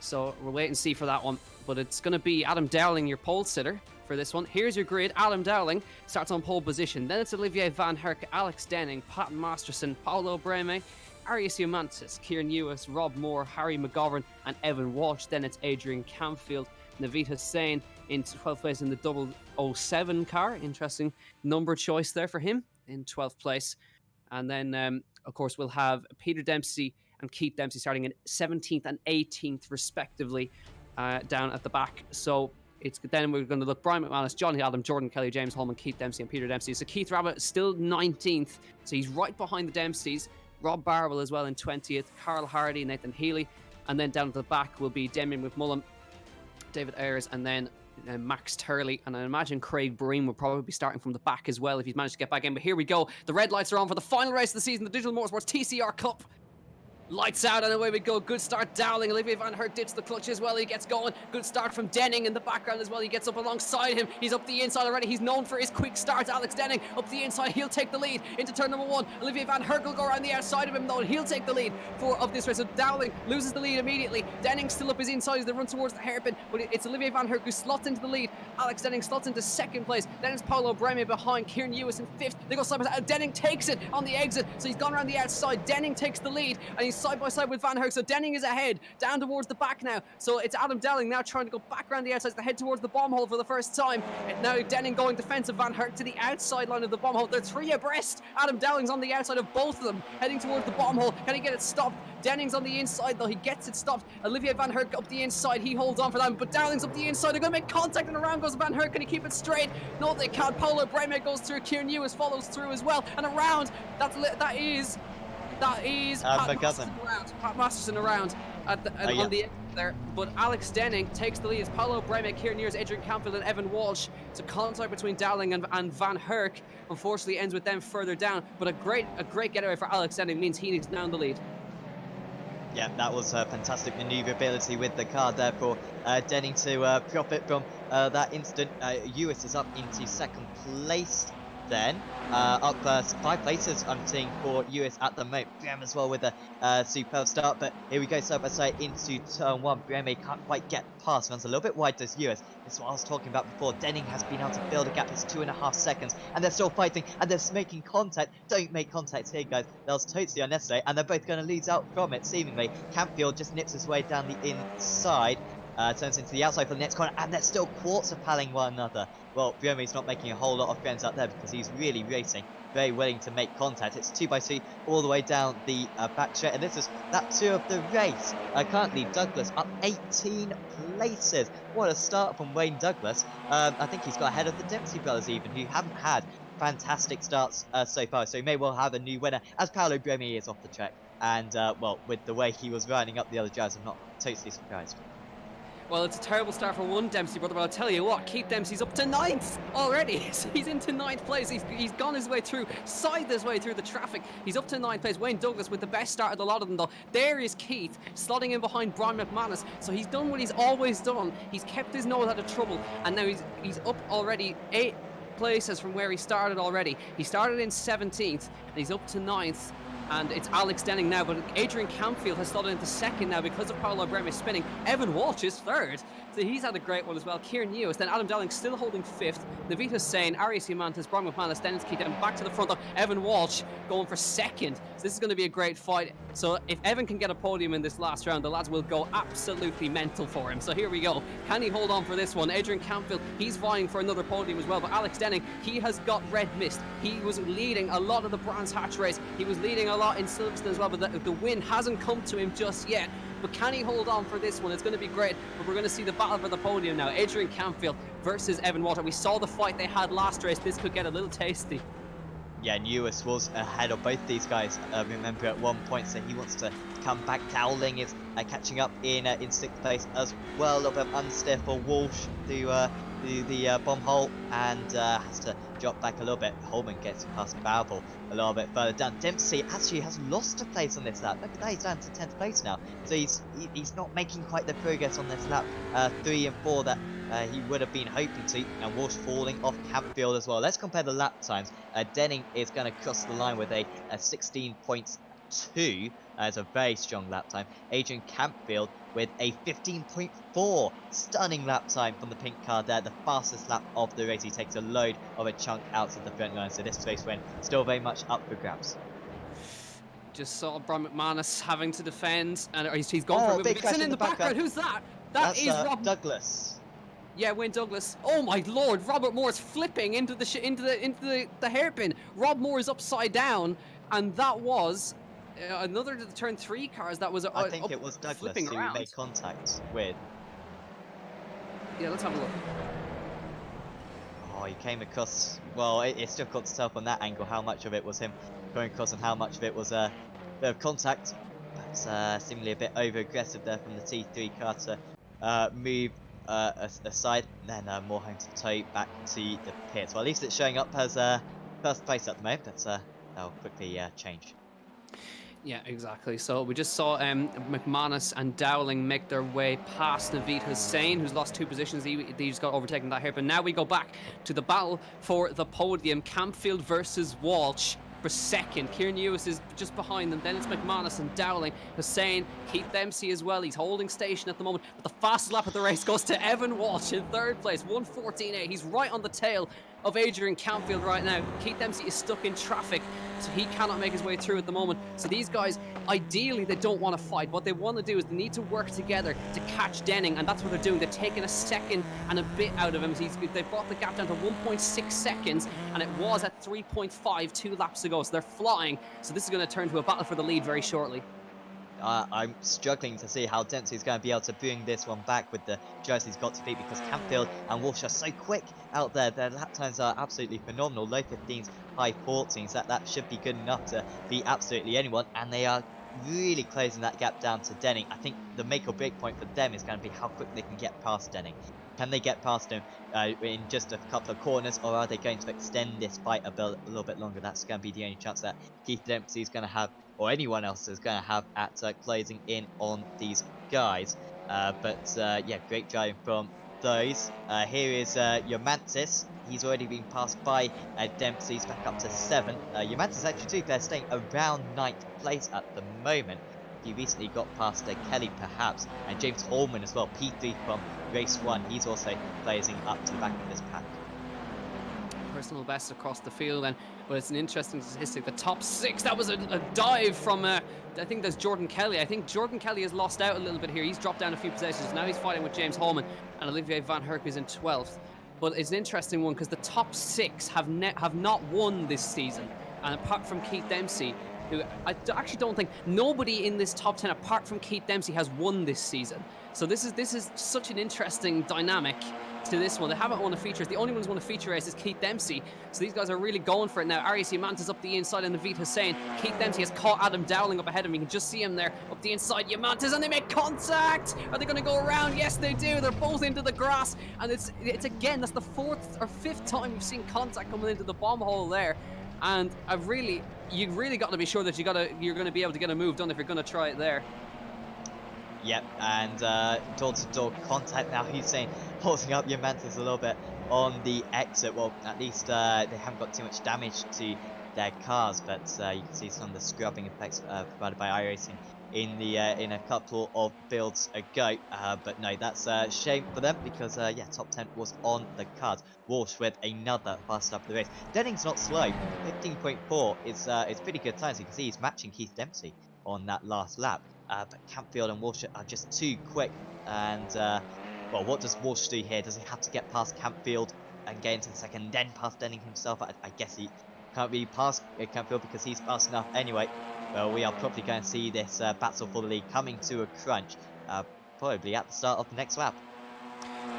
So we'll wait and see for that one. But it's going to be Adam Dowling, your pole sitter for this one. Here's your grid. Adam Dowling starts on pole position. Then it's Olivier Van Herk, Alex Denning, Pat Masterson, Paulo Breme, Arias Humantis, Kieran Ewis, Rob Moore, Harry McGovern, and Evan Walsh. Then it's Adrian Campfield, Naveed Hussain in 12th place in the 007 car. Interesting number choice there for him in 12th place. And then, of course, we'll have Peter Dempsey and Keith Dempsey starting in 17th and 18th, respectively, down at the back. So then we're going to look Brian McManus, Johnny Adam, Jordan Kelly, James Holman, Keith Dempsey, and Peter Dempsey. So Keith Rabbit still 19th. So he's right behind the Dempseys. Rob Barwell as well in 20th. Carl Hardy, Nathan Healy. And then down at the back will be Demian McMullen, David Ayres, and then Max Turley. And I imagine Craig Breen will probably be starting from the back as well if he's managed to get back in. But here we go. The red lights are on for the final race of the season, the Digital Motorsports TCR Cup. Lights out and away we go. Good start, Dowling. Olivier Van Herk dips the clutch as well. He gets going. Good start from Denning in the background as well. He gets up alongside him. He's up the inside already. He's known for his quick starts. Alex Denning up the inside. He'll take the lead into turn number one. Olivier Van Herk will go around the outside of him though, and he'll take the lead of this race. So Dowling loses the lead immediately. Denning still up his inside as they run towards the hairpin, but it's Olivier Van Herk who slots into the lead. Alex Denning slots into second place. Then it's Paulo Breme behind. Kieran Ewis in fifth. They go side by side. Denning takes it on the exit, so he's gone around the outside. Denning takes the lead, and he's side by side with Van Herk. So Denning is ahead, down towards the back now. So it's Adam Dowling now trying to go back around the outside to head towards the bomb hole for the first time. And now Denning going defensive, Van Herk to the outside line of the bomb hole. They're three abreast. Adam Dowling's on the outside of both of them, heading towards the bomb hole. Can he get it stopped? Denning's on the inside though, he gets it stopped. Olivier Van Herk up the inside, he holds on for them, but Dowling's up the inside. They're going to make contact and around goes Van Herk. Can he keep it straight? No, they can't. Paulo Breme goes through, Kieran Ewis follows through as well, and around. That is Pat Masterson around on the end there. But Alex Denning takes the lead. It's Paulo Breme, Kieran Ewis, Adrian Campfield, and Evan Walsh. So contact between Dowling and Van Herk unfortunately ends with them further down. But a great getaway for Alex Denning means he is now in the lead. Yeah, that was fantastic manoeuvrability with the car there for Denning to profit from that incident. Ewis is up into second place. Then up 5 places I'm seeing for Ewis at the moment. Brem as well with a superb start, but here we go side by side into turn one. Breme can't quite get past, runs a little bit wide to Ewis. This is what I was talking about before. Denning has been able to build a gap. It's 2.5 seconds, and they're still fighting, and they're making contact. Don't make contact here, guys. That was totally unnecessary, and they're both going to lose out from it, seemingly. Campfield just nips his way down the inside. Turns into the outside for the next corner, and they're still quarter-palling one another. Well, Briome's not making a whole lot of friends out there because he's really racing, very willing to make contact. It's 2x2 all the way down the back straight, and this is lap 2 of the race. Currently, Douglas up 18 places. What a start from Wayne Douglas. I think he's got ahead of the Dempsey brothers even, who haven't had fantastic starts so far, so he may well have a new winner, as Paulo Breme is off the track. And, well, with the way he was running up the other drivers, I'm not totally surprised. Well, it's a terrible start for one Dempsey brother, but I'll tell you what, Keith Dempsey's up to 9th already. So he's into 9th place. He's gone his way through, sighed his way through the traffic. He's up to 9th place. Wayne Douglas with the best start of the lot of them, though. There is Keith, slotting in behind Brian McManus. So he's done what he's always done. He's kept his nose out of trouble, and now he's up already 8 places from where he started already. He started in 17th, and he's up to 9th. And it's Alex Denning now, but Adrian Campfield has slotted into second now because of Paulo Breme spinning. Evan Walsh is third, so he's had a great one as well. Kieran Ewis, then Adam Dowling still holding fifth. Naveed Hussain, Arias Humantis, Brian McManus, then it's Keith Denning back to the front of Evan Walsh going for second. So this is going to be a great fight. So if Evan can get a podium in this last round, the lads will go absolutely mental for him. So here we go. Can he hold on for this one? Adrian Campfield, he's vying for another podium as well, but Alex Denning, he has got red mist. He was leading a lot of the Brands Hatch race. He was leading a lot in Silverstone as well, but the win hasn't come to him just yet. But can he hold on for this one? It's going to be great, but we're going to see the battle for the podium now. Adrian Campfield versus Evan Walsh. We saw the fight they had last race. This could get a little tasty. Yeah, Ewis was ahead of both these guys, remember, at one point, so he wants to come back. Dowling is catching up in 6th place as well, of unstiff for Walsh to into the bomb hole and has to drop back a little bit. Holman gets past Babel a little bit further down. Dempsey actually has lost a place on this lap. Look at that, he's down to 10th place now. So he's not making quite the progress on this lap 3 and 4 that he would have been hoping to, and Walsh falling off Campfield as well. Let's compare the lap times. Denning is going to cross the line with a 16.2 as a very strong lap time. Adrian Campfield with a 15.4 stunning lap time from the pink car there, the fastest lap of the race. He takes a load of a chunk out of the front line, so this race win still very much up for grabs. Just saw Brian McManus having to defend, and he's going for a big move. crash It's in the background. Who's that? That's Rob Douglas. Yeah, Wayne Douglas. Oh my lord, Robert Moore's flipping into the hairpin. Rob Moore is upside down, and that was another of the turn 3 cars that was I think it was Douglas who around. made contact with. Yeah, let's have a look. Oh, he came across. Well, it's difficult to tell from that angle how much of it was him going across and how much of it was a bit of contact. But seemingly a bit over aggressive there from the T3 car to move aside, and then more home to tow back to the pits. Well, at least it's showing up as first place at the moment, but that'll quickly change. Yeah, exactly. So we just saw McManus and Dowling make their way past Naveed Hussain, who's lost 2 positions. He just got overtaken that here. But now we go back to the battle for the podium. Campfield versus Walsh for second. Kieran Lewis is just behind them. Then it's McManus and Dowling. Hussain, Keith Dempsey as well. He's holding station at the moment. But the fastest lap of the race goes to Evan Walsh in 3rd place, 1:14.8. He's right on the tail of Adrian Campfield right now. Keith Dempsey is stuck in traffic, so he cannot make his way through at the moment. So these guys, ideally, they don't want to fight. What they want to do is they need to work together to catch Denning, and that's what they're doing. They're taking a second and a bit out of him. They brought the gap down to 1.6 seconds, and it was at 3.5 2 laps ago. So they're flying. So this is going to turn to a battle for the lead very shortly. I'm struggling to see how Dempsey's going to be able to bring this one back with the drivers he's got to beat, because Campfield and Walsh are so quick out there. Their lap times are absolutely phenomenal. Low 15s, high 14s. That should be good enough to beat absolutely anyone. And they are really closing that gap down to Denning. I think the make or break point for them is going to be how quick they can get past Denning. Can they get past him in just a couple of corners, or are they going to extend this fight a little bit longer? That's going to be the only chance that Keith Dempsey is going to have, or anyone else is going to have, at closing in on these guys. Yeah, great driving from those. Here is Yomantis. He's already been passed by Dempsey. He's back up to 7th. Yomantis actually, too, they're staying around 9th place at the moment. He recently got past Kelly, perhaps, and James Holman as well, P3 from race 1. He's also blazing up to the back of this pack. Personal best across the field, but it's an interesting statistic. The top 6, that was a dive from I think there's Jordan Kelly. I think Jordan Kelly has lost out a little bit here. He's dropped down a few positions. Now he's fighting with James Holman, and Olivier Van Herk is in 12th. But it's an interesting one because the top 6 have not won this season, and apart from Keith Dempsey, who I actually don't think nobody in this top 10 apart from Keith Dempsey has won this season. So this is such an interesting dynamic to this one. They haven't won a feature. The only one who's won a feature race is Keith Dempsey. So these guys are really going for it now. Arias Yamantas up the inside and Naveed Hussain. Keith Dempsey has caught Adam Dowling up ahead of him. You can just see him there up the inside. Yamantas, and they make contact. Are they going to go around? Yes, they do. They're both into the grass, and it's again, that's the 4th or 5th time we've seen contact coming into the bomb hole there. And you really got to be sure that you're going to be able to get a move done if you're going to try it there. Yep, and door-to-door contact now. Hussein holding up Yomantis a little bit on the exit. Well, at least they haven't got too much damage to their cars, but you can see some of the scrubbing effects provided by iRacing in a couple of builds ago. But no, that's a shame for them, because yeah, top 10 was on the cards. Walsh with another fast up the race. Denning's not slow. 15.4 is pretty good times. You can see he's matching Keith Dempsey on that last lap. But Campfield and Walsh are just too quick. And well, what does Walsh do here? Does he have to get past Campfield and get into the second, then past Denning himself? I guess he can't be past Campfield because he's fast enough anyway. Well, we are probably going to see this battle for the lead coming to a crunch, probably at the start of the next lap.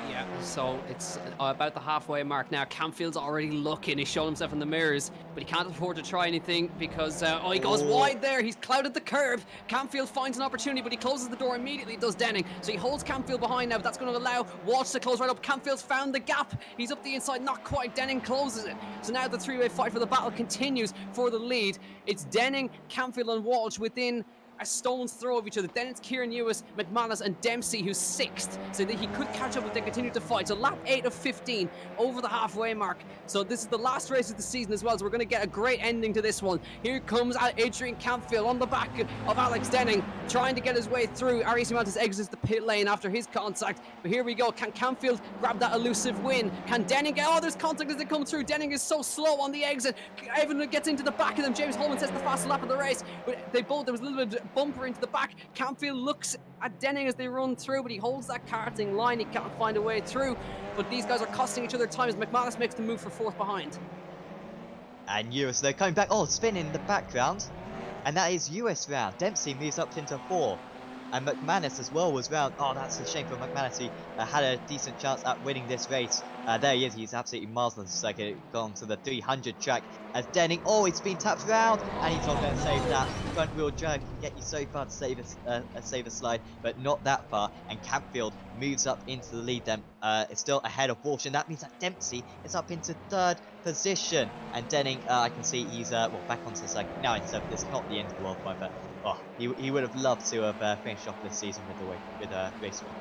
Yeah, so it's about the halfway mark now. Campfield's already looking. He's shown himself in the mirrors, but he can't afford to try anything because, oh, he goes Oh. wide there. He's clouded the curb. Campfield finds an opportunity, but he closes the door immediately, does Denning. So he holds Campfield behind now, but that's going to allow Walsh to close right up. Campfield's found the gap. He's up the inside, not quite. Denning closes it. So now the three-way fight for the battle continues for the lead. It's Denning, Campfield, and Walsh within a stone's throw of each other. Then it's Kieran Ewis, McManus, and Dempsey who's sixth, so that he could catch up if they continue to fight. So lap 8 of 15 over the halfway mark. So this is the last race of the season as well, so we're going to get a great ending to this one. Here comes Adrian Campfield on the back of Alex Denning, trying to get his way through. Arias Montes exits the pit lane after his contact, but here we go. Can Campfield grab that elusive win? Can Denning get, oh, there's contact as they come through. Denning is so slow on the exit. Evan gets into the back of them. James Holman sets the fastest lap of the race, but there was a little bit of bumper into the back. Campfield looks at Denning as they run through, but he holds that karting line. He can't find a way through, but these guys are costing each other time as McManus makes the move for fourth behind. And US though coming back, oh, spin in the background, and that is US round. Dempsey moves up into 4, and McManus as well was round. Oh, that's a shame for McManus. He had a decent chance at winning this race. There he is. He's absolutely marvelous. It's like gone to the 300 track as Denning. Oh, it's been tapped round, and he's not going to save that. Front wheel drag can get you so far to save a slide, but not that far. And Campfield moves up into the lead. Then it's still ahead of Walsh, and that means that Dempsey is up into 3rd position. And Denning, I can see he's well back onto the cycle now. It's not the end of the world fight, but oh, he would have loved to have finished off this season with a race win.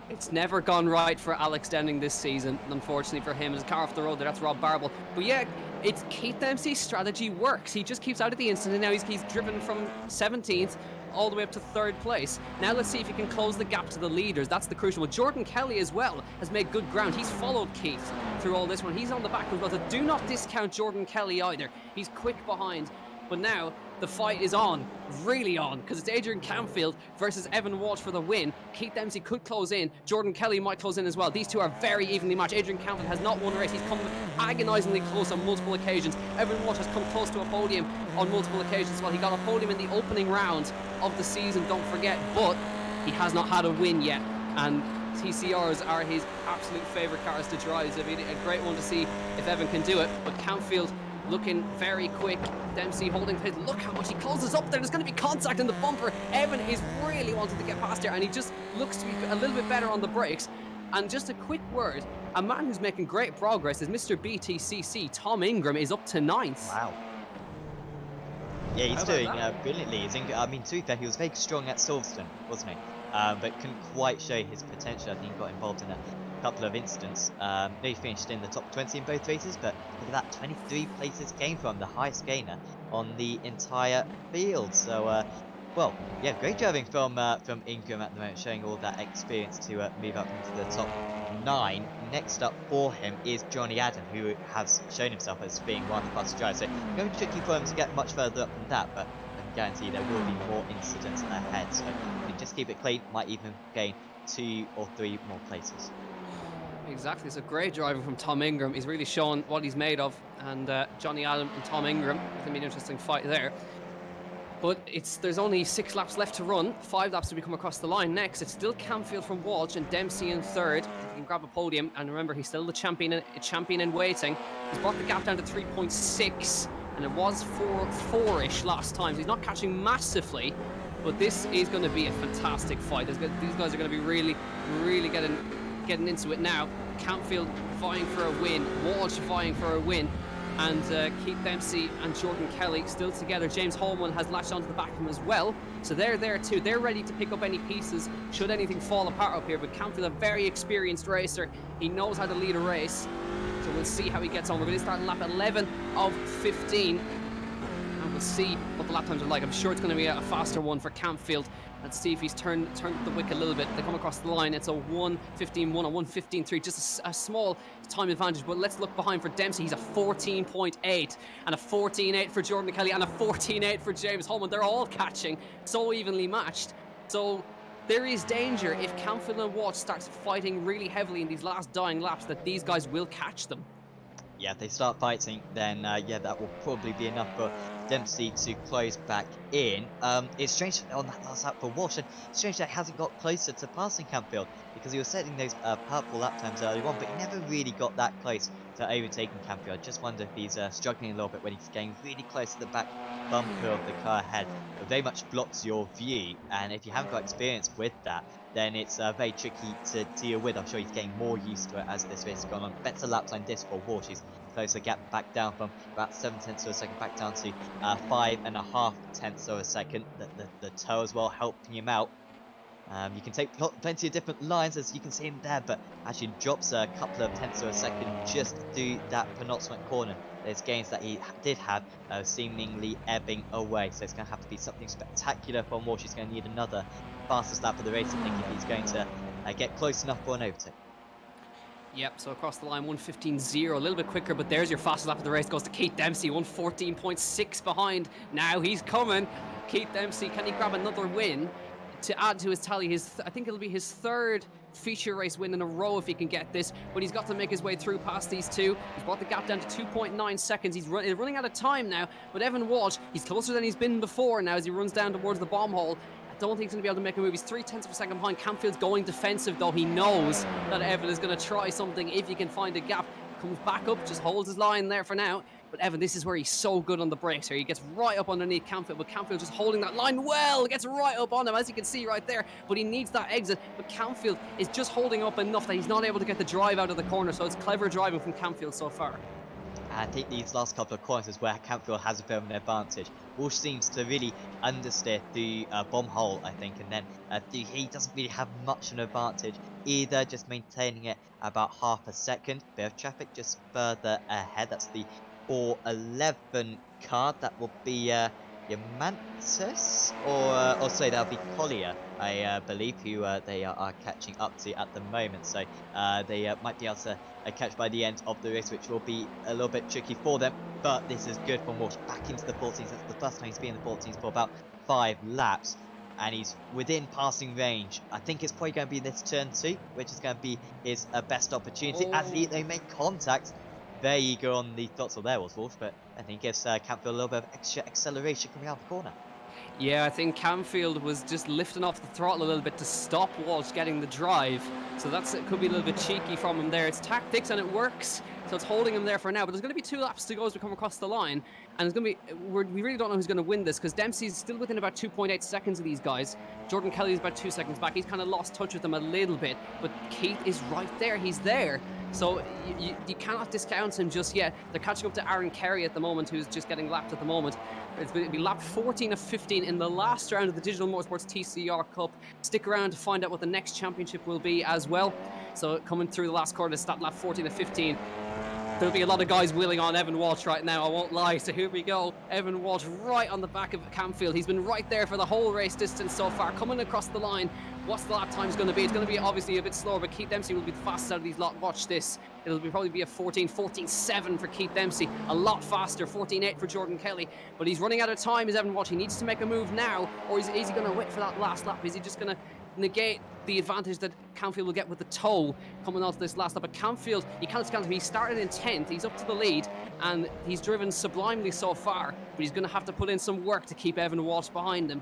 It's never gone right for Alex Denning this season, unfortunately for him. His car off the road there, that's Rob Barble. But yeah, it's Keith Dempsey's strategy works. He just keeps out at the instant, and now he's driven from 17th all the way up to 3rd place. Now let's see if he can close the gap to the leaders. That's the crucial one. Jordan Kelly as well has made good ground. He's followed Keith through all this one. He's on the back as well, so do not discount Jordan Kelly either. He's quick behind. But now the fight is on, really on, because it's Adrian Campfield versus Evan Walsh for the win. Keith Dempsey could close in. Jordan Kelly might close in as well. These two are very evenly matched. Adrian Campfield has not won a race. He's come agonisingly close on multiple occasions. Evan Walsh has come close to a podium on multiple occasions. Well, he got a podium in the opening round of the season, don't forget, but he has not had a win yet. And TCRs are his absolute favourite cars to drive. So it'll be a great one to see if Evan can do it. But Campfield looking very quick. Dempsey holding pace. Look how much he closes up there. There's going to be contact in the bumper. Evan is really wanting to get past here, and he just looks to be a little bit better on the brakes. And just a quick word, a man who's making great progress is Mr. BTCC. Tom Ingram is up to 9th. Wow. Yeah, he's doing brilliantly. I mean, to be fair, he was very strong at Silverstone, wasn't he? But couldn't quite show his potential. I think he got involved in a couple of incidents. He finished in the top 20 in both races, but look at that, 23 places came from, the highest gainer on the entire field. So, well, yeah, great driving from Ingram at the moment, showing all that experience to move up into the top 9. Next up for him is Johnny Adam, who has shown himself as being one of the fastest drivers. So, going to be tricky for him to get much further up than that, but I can guarantee there will be more incidents ahead. So, if you just keep it clean, might even gain 2 or 3 more places. Exactly, it's a great driving from Tom Ingram. He's really shown what he's made of, and Johnny Adam and Tom Ingram, it's going to be an interesting fight there. But there's only 6 laps left to run, 5 laps to come across the line. Next, it's still Campfield from Walsh and Dempsey in 3rd. He can grab a podium, and remember, he's still the champion in waiting. He's brought the gap down to 3.6, and it was 4-ish last time, so he's not catching massively. But this is going to be a fantastic fight. These guys are going to be really, really getting into it now. Campfield vying for a win, Walsh vying for a win, and Keith Dempsey and Jordan Kelly still together. James Holman has latched onto the back of him as well, so they're there too. They're ready to pick up any pieces should anything fall apart up here. But Campfield, a very experienced racer, he knows how to lead a race, so we'll see how he gets on. We're going to start in lap 11 of 15, and we'll see what the lap times are like. I'm sure it's going to be a faster one for Campfield. Let's see if he's turned the wick a little bit. They come across the line. It's a 1:15.1, a 1:15.3, just a small time advantage. But let's look behind for Dempsey. He's a 14.8 and a 14.8 for Jordan Kelly and a 14.8 for James Holman. They're all catching, so evenly matched. So there is danger if Campfield and Walsh starts fighting really heavily in these last dying laps that these guys will catch them. Yeah, if they start fighting, then yeah, that will probably be enough for Dempsey to close back in. It's strange on that last lap for Walsh, and strange that he hasn't got closer to passing Campfield. because he was setting those purple lap times earlier on, but he never really got that close to overtaking Campion. I just wonder if he's struggling a little bit when he's getting really close to the back bumper of the car ahead. It very much blocks your view, and if you haven't got experience with that, then it's very tricky to deal with. I'm sure he's getting more used to it as this race has gone on. Better lap time this for Walsh. He's closed the gap back down from about 7/10 of a second back down to 5.5/10 of a second. The toe as well helping him out. You can take plenty of different lines, as you can see him there, but actually drops a couple of tenths of a second just through that penultimate corner. There's gains that he did have seemingly ebbing away, so it's going to have to be something spectacular from Walsh. He's going to need another fastest lap of the race, I think, if he's going to get close enough for an overtake. Yep, so across the line, 1:15.0, a little bit quicker, but there's your fastest lap of the race, goes to Keith Dempsey, 1:14.6 behind. Now he's coming. Keith Dempsey, can he grab another win to add to his tally? I think it'll be his third feature race win in a row if he can get this, but he's got to make his way through past these two. He's brought the gap down to 2.9 seconds. He's running out of time now, but Evan Walsh, he's closer than he's been before now as he runs down towards the bomb hole. I don't think he's going to be able to make a move. He's 0.3 of a second behind. Campfield's going defensive, though. He knows that Evan is going to try something if he can find a gap. Comes back up, just holds his line there for now. But Evan, this is where he's so good on the brakes here. He gets right up underneath Campfield, but Campfield just holding that line well. Gets right up on him, as you can see right there. But he needs that exit. But Campfield is just holding up enough that he's not able to get the drive out of the corner. So it's clever driving from Campfield so far. I think these last couple of corners is where Campfield has a bit of an advantage. Walsh seems to really understeer the bomb hole, I think, and then he doesn't really have much of an advantage either, just maintaining it about half a second. Bit of traffic just further ahead. That's the 411 car. That will be Mantis, or sorry, that'll be Collier, I believe, who they are catching up to at the moment. So they might be able to catch by the end of the race, which will be a little bit tricky for them. But this is good for Walsh, back into the 14s. That's the first time he's been in the 14s for about 5 laps, and he's within passing range. I think it's probably going to be this turn 2, which is going to be his best opportunity. Oh. As they make contact. Very eager on the throttle there was Walsh, but I think gives Campfield a little bit of extra acceleration coming out the corner. Yeah, I think Campfield was just lifting off the throttle a little bit to stop Walsh getting the drive. So it could be a little bit cheeky from him there. It's tactics and it works. So it's holding him there for now. But there's going to be 2 laps to go as we come across the line. And it's going to be, we really don't know who's going to win this, because Dempsey's still within about 2.8 seconds of these guys. Jordan Kelly is about 2 seconds back. He's kind of lost touch with them a little bit. But Keith is right there. He's there. So you cannot discount him just yet. They're catching up to Aaron Carey at the moment, who's just getting lapped at the moment. It'll be lap 14 of 15 in the last round of the Digital Motorsports TCR Cup. Stick around to find out what the next championship will be as well. So coming through the last quarter, start lap 14 of 15. There'll be a lot of guys wheeling on Evan Walsh right now, I won't lie. So here we go. Evan Walsh right on the back of Campfield. He's been right there for the whole race distance so far. Coming across the line. What's the lap time's going to be? It's going to be obviously a bit slower, but Keith Dempsey will be the fastest out of these lot. Watch this. Probably be a 14.7 for Keith Dempsey. A lot faster. 14.8 for Jordan Kelly. But he's running out of time, is Evan Walsh. He needs to make a move now, or is he going to wait for that last lap? Is he just going to negate the advantage that Campfield will get with the toe coming onto this last lap? But Campfield, you can't discount him. He started in 10th. He's up to the lead, and he's driven sublimely so far. But he's going to have to put in some work to keep Evan Walsh behind him.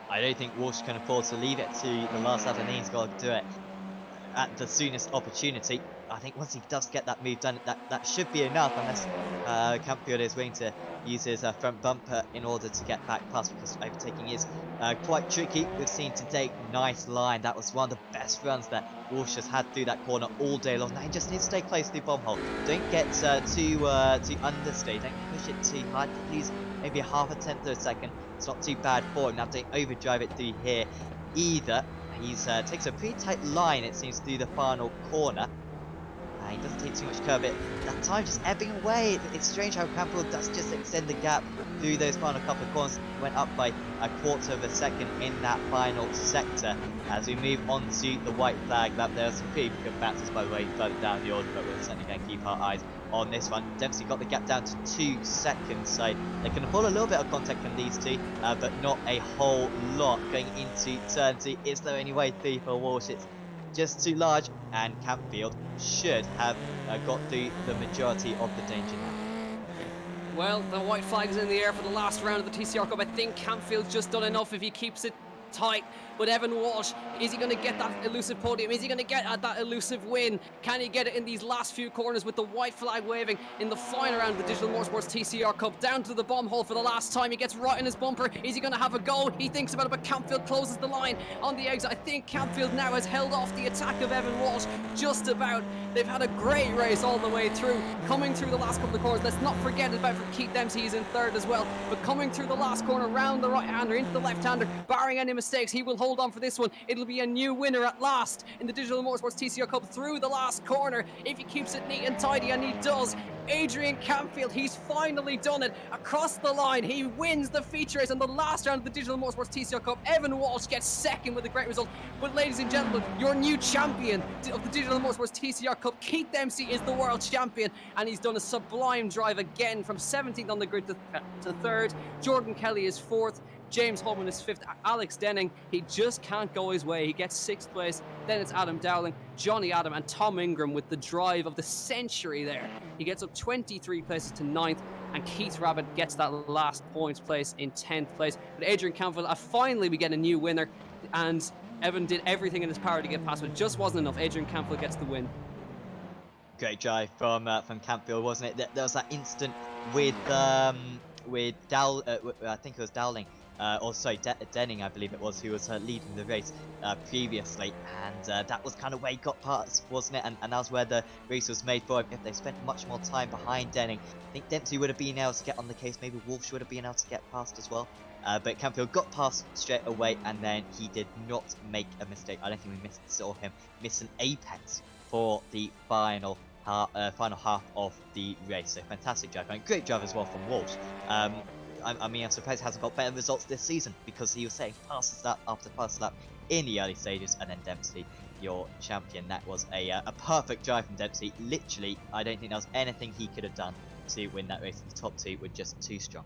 I don't think Walsh can afford to leave it to the last lap, and he's got to do it at the soonest opportunity. I think once he does get that move done, that should be enough, unless Campfield is willing to use his front bumper in order to get back past, because overtaking is quite tricky. We've seen today, nice line. That was one of the best runs that Walsh has had through that corner all day long. Now he just needs to stay close to the bomb hole. Don't get too understay. Don't push it too hard. Lose maybe a 0.5 of a second. It's not too bad for him. Now don't overdrive it through here either. He's takes a pretty tight line, it seems, through the final corner. He doesn't take too much curve. That time just ebbing away. It's strange how Campbell does just extend the gap through those final couple of corners. Went up by a 1/4 of a second in that final sector. As we move on to the white flag lap, there are some pretty good bounces, by the way, further down the order, but we're certainly going to keep our eyes on this one. Dempsey got the gap down to 2 seconds, so they can afford a little bit of contact from these two, but not a whole lot going into turn 2. Is there any way through for Walsh? It's just too large, and Campfield should have got through the majority of the danger now. Well, the white flag is in the air for the last round of the TCR Cup. I think Campfield's just done enough if he keeps it tight. But Evan Walsh, is he going to get that elusive podium? Is he going to get that elusive win? Can he get it in these last few corners with the white flag waving in the final round of the Digital Motorsports TCR Cup? Down to the bomb hole for the last time. He gets right in his bumper. Is he going to have a go? He thinks about it, but Campfield closes the line on the exit. I think Campfield now has held off the attack of Evan Walsh just about. They've had a great race all the way through. Coming through the last couple of corners, let's not forget about for Keith Dempsey, he's in third as well. But coming through the last corner, round the right-hander, into the left-hander, barring any mistakes, he will hold on for this one. It'll be a new winner at last in the Digital Motorsports TCR Cup through the last corner, if he keeps it neat and tidy, and he does. Adrian Campfield, he's finally done it. Across the line, he wins the feature race in the last round of the Digital Motorsports TCR Cup. Evan Walsh gets second with a great result. But ladies and gentlemen, your new champion of the Digital Motorsports TCR Cup, Keith Dempsey, is the world champion, and he's done a sublime drive again from 17th on the grid to third. Jordan Kelly is fourth. James Holman is fifth. Alex Denning, he just can't go his way. He gets sixth place. Then it's Adam Dowling, Johnny Adam, and Tom Ingram with the drive of the century there. He gets up 23 places to ninth, and Keith Rabbit gets that last points place in 10th place. But Adrian Campfield, finally we get a new winner, and Evan did everything in his power to get past, but it just wasn't enough. Adrian Campfield gets the win. Great drive from Campfield, wasn't it? There was that instant with Dow, I think it was Dowling, or sorry, Denning, I believe it was, who was leading the race previously, and that was kind of where he got past, wasn't it? And that was where the race was made for him. If they spent much more time behind Denning, I think Dempsey would have been able to get on the case. Maybe Walsh would have been able to get past as well. But Campfield got past straight away, and then he did not make a mistake. I don't think we saw him miss an apex for the final half of the race. So fantastic drive, and great drive as well from Walsh. I mean, I'm surprised he hasn't got better results this season, because he was saying fastest lap after fast lap in the early stages, and then Dempsey, your champion. That was a perfect drive from Dempsey. Literally, I don't think there was anything he could have done to win that race. The top two were just too strong.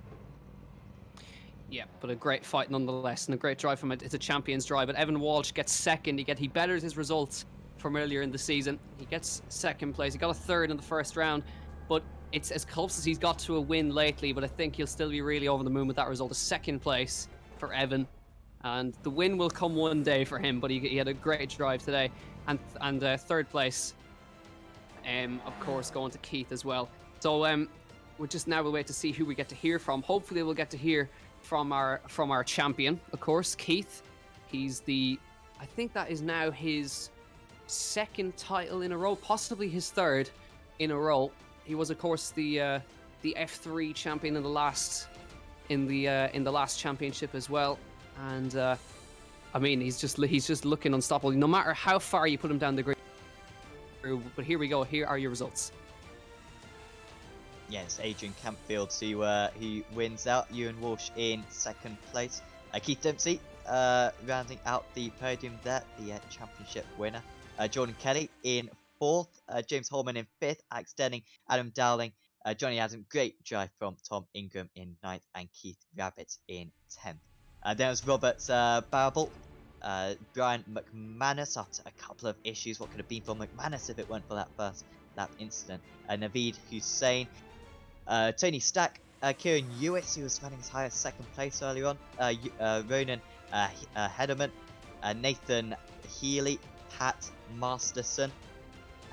Yeah, but a great fight nonetheless, and a great drive from it. It's a champion's drive, but Evan Walsh gets second. He betters his results from earlier in the season. He gets second place. He got a third in the first round, but it's as close as he's got to a win lately, but I think he'll still be really over the moon with that result. A second place for Evan, and the win will come one day for him, but he had a great drive today. And third place, of course, going to Keith as well. So we'll wait to see who we get to hear from. Hopefully we'll get to hear from our champion, of course, Keith. He's I think that is now his second title in a row, possibly his third in a row. He was, of course, the F3 champion in the last championship as well, and I mean, he's just looking unstoppable. No matter how far you put him down the grid. But here we go. Here are your results. Yes, Adrian Campfield who wins out. Ewan Walsh in second place. Keith Dempsey rounding out the podium there, the championship winner. Jordan Kelly in fourth. James Holman in fifth. Alex Denning, Adam Dowling, Johnny Adam. Great drive from Tom Ingram in ninth, and Keith Rabbit in 10th. Then it was Robert Barable. Brian McManus, after a couple of issues. What could have been for McManus if it weren't for that first lap incident? Naveed Hussain. Tony Stack, Kieran Ewis, who was running as high as second place early on, Ronan Hederman, Nathan Healy, Pat Masterson,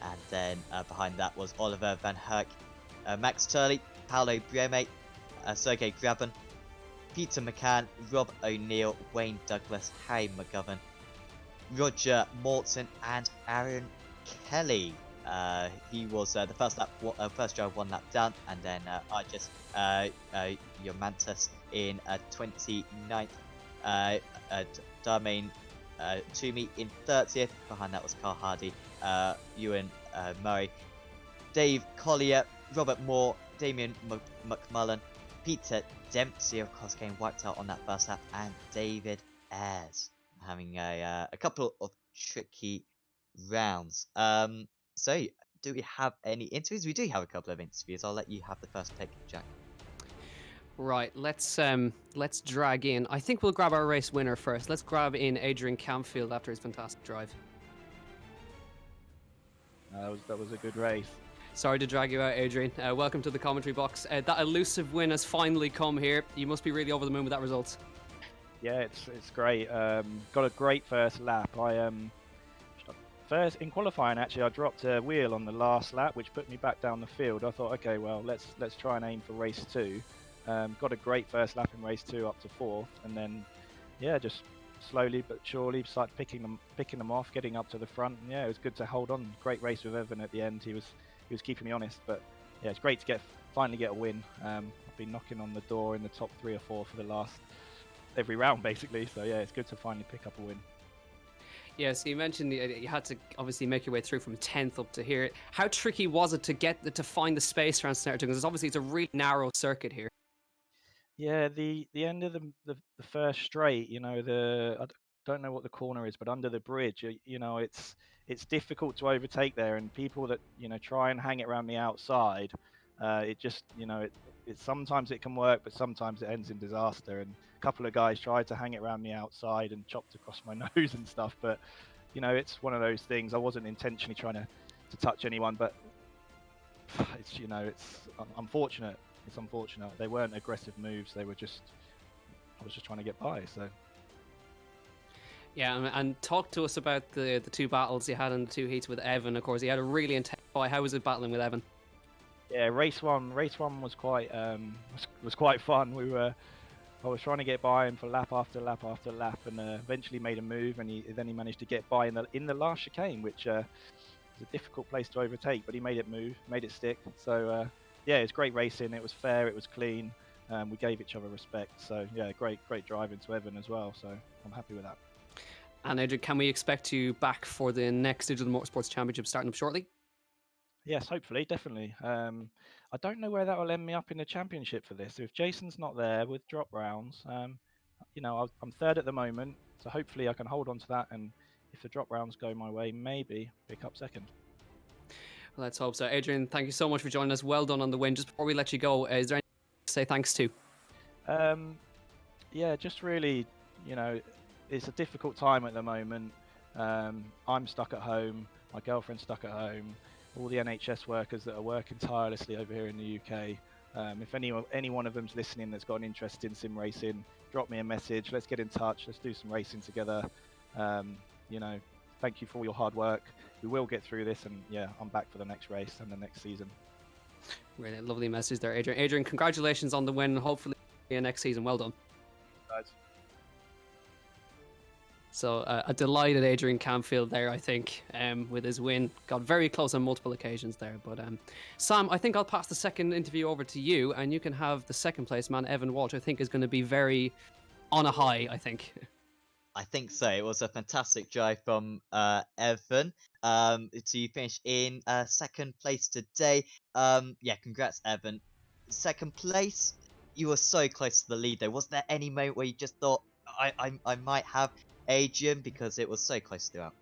and then behind that was Oliver Van Herk, Max Turley, Paolo Breme, Sergey Graben, Peter McCann, Rob O'Neill, Wayne Douglas, Harry McGovern, Roger Morton, and Aaron Kelly. He was the first drive 1 lap down, and then Arjus Yomantas in 29th, Darmain Toomey in 30th. Behind that was Carl Hardy, Ewan Murray, Dave Collier, Robert Moore, Damien McMullen, Peter Dempsey, of course, getting wiped out on that first lap, and David Ayres having a couple of tricky rounds. So, do we have any interviews? We do have a couple of interviews. I'll let you have the first pick, Jack. Right, let's drag in. I think we'll grab our race winner first. Let's grab in Adrian Campfield after his fantastic drive. That was a good race. Sorry to drag you out, Adrian. Welcome to the commentary box. That elusive win has finally come here. You must be really over the moon with that result. Yeah, it's great. Got a great first lap. First in qualifying, actually, I dropped a wheel on the last lap, which put me back down the field. I thought, okay, well, let's try and aim for race 2. Got a great first lap in race 2 up to 4th, and then yeah, just slowly but surely started picking them off, getting up to the front. And yeah, it was good to hold on. Great race with Evan at the end. He was keeping me honest, but yeah, it's great to finally get a win. I've been knocking on the door in the top 3 or 4 for the last every round basically. So yeah, it's good to finally pick up a win. Yeah, so you mentioned you had to obviously make your way through from 10th up to here. How tricky was it to find the space around Snetterton? Because obviously it's a really narrow circuit here. Yeah, the end of the first straight, don't know what the corner is, but under the bridge, it's difficult to overtake there, and people that try and hang it around the outside, it just it sometimes it can work, but sometimes it ends in disaster. And a couple of guys tried to hang it around the outside and chopped across my nose and stuff, but it's one of those things. I wasn't intentionally trying to touch anyone, but it's unfortunate. It's unfortunate. They weren't aggressive moves. I was just trying to get by. So Yeah, and talk to us about the 2 battles you had in the 2 heats with Evan. Of course, he had a really intense fight. How was it battling with Evan? yeah, race one was quite was quite fun. I was trying to get by him for lap after lap after lap, and eventually made a move, and then he managed to get by in the last chicane, which is a difficult place to overtake, but he made it stick. So yeah, it's great racing. It was fair. It was clean. We gave each other respect. So yeah, great driving to Evan as well. So I'm happy with that. And Adrian, can we expect you back for the next Digital Motorsports Championship starting up shortly? Yes, hopefully, definitely. I don't know where that will end me up in the championship for this. If Jason's not there with drop rounds, I'm third at the moment, so hopefully I can hold on to that. And if the drop rounds go my way, maybe pick up second. Let's hope so. Adrian, thank you so much for joining us. Well done on the win. Just before we let you go, is there anything to say thanks to? Yeah, just really, it's a difficult time at the moment. I'm stuck at home. My girlfriend's stuck at home. All the NHS workers that are working tirelessly over here in the UK. If any one of them's listening that's got an interest in sim racing, drop me a message. Let's get in touch. Let's do some racing together. Thank you for all your hard work. We will get through this, and yeah, I'm back for the next race and the next season. Really lovely message there, Adrian. Adrian, congratulations on the win. Hopefully, next season. Well done. Guys. So a delighted Adrian Camfield there, I think, with his win. Got very close on multiple occasions there. But Sam, I think I'll pass the second interview over to you, and you can have the second place man, Evan Walsh. I think is going to be very on a high, I think. I think so. It was a fantastic drive from Evan to finish in second place today. Yeah, congrats, Evan. Second place, you were so close to the lead, though. Was there any moment where you just thought, I might have Adrian, because it was so close throughout?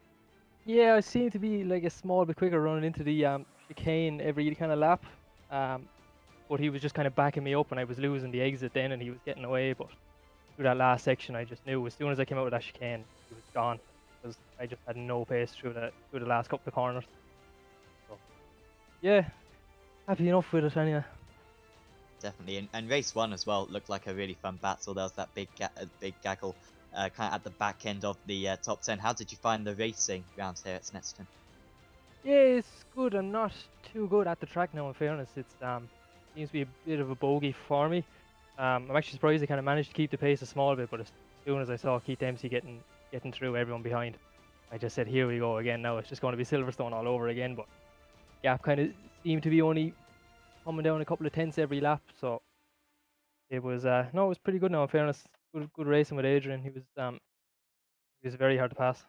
Yeah, I seemed to be like a small bit quicker running into the chicane every kind of lap. But he was just kind of backing me up, and I was losing the exit then, and he was getting away. But through that last section, I just knew as soon as I came out of that chicane, he was gone, because I just had no pace through the last couple of corners. So, yeah, happy enough with it anyway. Definitely, and race one as well looked like a really fun battle. There was that big gaggle kind of at the back end of the top 10. How did you find the racing rounds here at Snetterton? Yeah, it's good. I'm not too good at the track now, in fairness. It's seems to be a bit of a bogey for me. I'm actually surprised I kind of managed to keep the pace a small bit, but as soon as I saw Keith Dempsey getting through everyone behind, I just said, here we go again. Now it's just going to be Silverstone all over again. But gap kind of seemed to be only coming down a couple of tenths every lap, so it was it was pretty good now, in fairness. Good racing with Adrian. He was very hard to pass.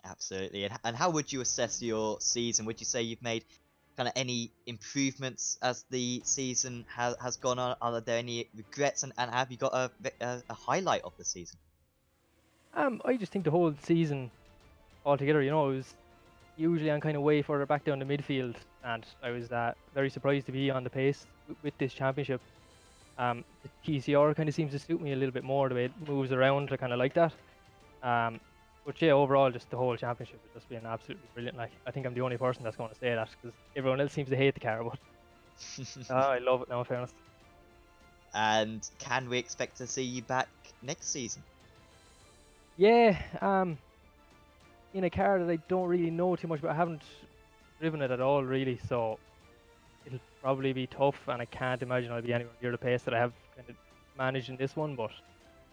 Absolutely. And how would you assess your season? Would you say you've made kind of any improvements as the season has gone on? Are there any regrets? And have you got a highlight of the season? I just think the whole season altogether, it was usually I'm kind of way further back down the midfield, and I was very surprised to be on the pace with this championship. The TCR kind of seems to suit me a little bit more, the way it moves around. I kind of like that. But yeah, overall, just the whole championship has just been absolutely brilliant. Like, I think I'm the only person that's going to say that, because everyone else seems to hate the car, but I love it now, in fairness. And can we expect to see you back next season? Yeah, in a car that I don't really know too much about. I haven't driven it at all really, so it'll probably be tough, and I can't imagine I'll be anywhere near the pace that I have kind of managed in this one. But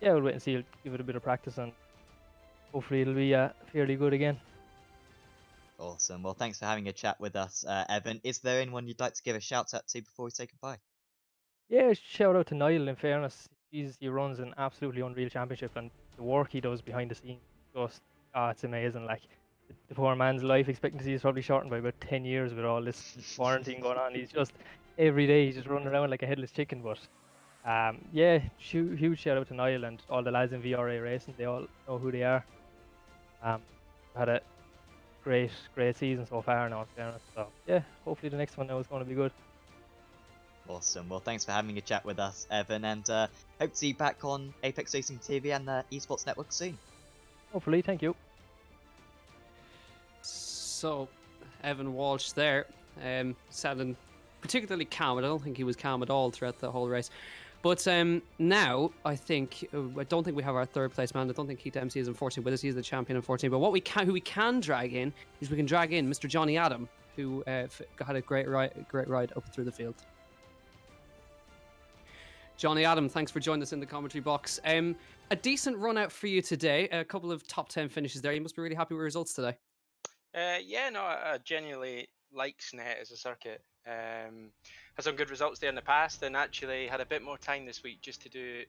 yeah, we'll wait and see. I'll give it a bit of practice, and hopefully it'll be fairly good again. Awesome. Well, thanks for having a chat with us, Evan. Is there anyone you'd like to give a shout out to before we say goodbye? Yeah, shout out to Niall. In fairness, he runs an absolutely unreal championship, and the work he does behind the scenes, just it's amazing. Like the poor man's life expectancy is probably shortened by about 10 years with all this quarantine going on. He's just every day he's just running around like a headless chicken. But yeah, huge shout out to Niall and all the lads in VRA Racing. They all know who they are. Had a great season so far now, in fairness. So yeah, hopefully the next one now is going to be good. Awesome. Well, thanks for having a chat with us, Evan, and hope to see you back on Apex Racing TV and the Esports Network soon. Hopefully, thank you. So, Evan Walsh there, sounding particularly calm. I don't think he was calm at all throughout the whole race. But now, I don't think we have our third place man. I don't think Keith Dempsey is unfortunately with us. He's the champion, unfortunately. But who we can drag in is Mr. Johnny Adam, who had a great ride up through the field. Johnny Adam, thanks for joining us in the commentary box. A decent run out for you today. A couple of top 10 finishes there. You must be really happy with results today. Yeah, no, I genuinely like Snet as a circuit. Had some good results there in the past, and actually had a bit more time this week just to do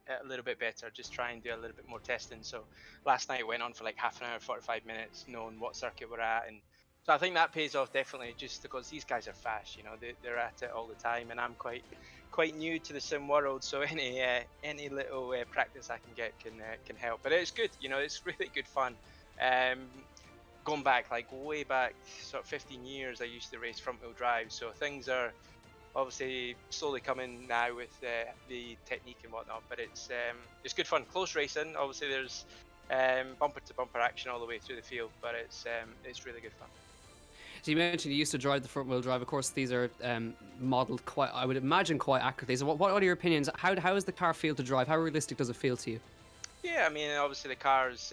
it a little bit better, just try and do a little bit more testing. So last night went on for like half an hour, 45 minutes, knowing what circuit we're at, and so I think that pays off definitely, just because these guys are fast. You know, they're at it all the time, and I'm quite new to the sim world, so any little practice I can get can help. But it's good, you know, it's really good fun. Going back, like way back, sort of 15 years, I used to race front wheel drive, so things are obviously slowly coming now with the technique and whatnot. But it's good fun, close racing. Obviously, there's bumper to bumper action all the way through the field, but it's really good fun. So you mentioned you used to drive the front wheel drive. Of course, these are modelled quite, I would imagine, quite accurately. So what are your opinions? How does the car feel to drive? How realistic does it feel to you? Yeah, I mean, obviously the car's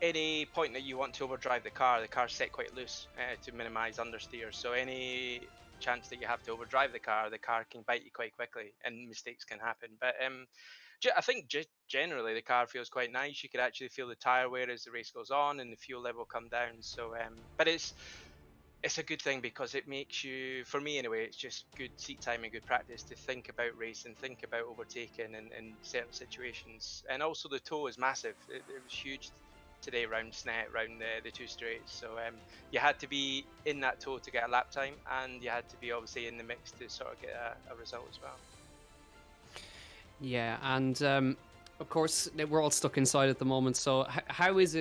any point that you want to overdrive the car's set quite loose to minimize understeer. So any chance that you have to overdrive the car can bite you quite quickly, and mistakes can happen. But I think generally the car feels quite nice. You could actually feel the tire wear as the race goes on, and the fuel level come down. So, but it's a good thing, because it makes you, for me anyway, it's just good seat time and good practice to think about racing, think about overtaking in certain situations. And also the tow is massive. It was huge today round Snet, round the two straights. So you had to be in that tow to get a lap time, and you had to be obviously in the mix to sort of get a result as well. Yeah, and of course we're all stuck inside at the moment. So how is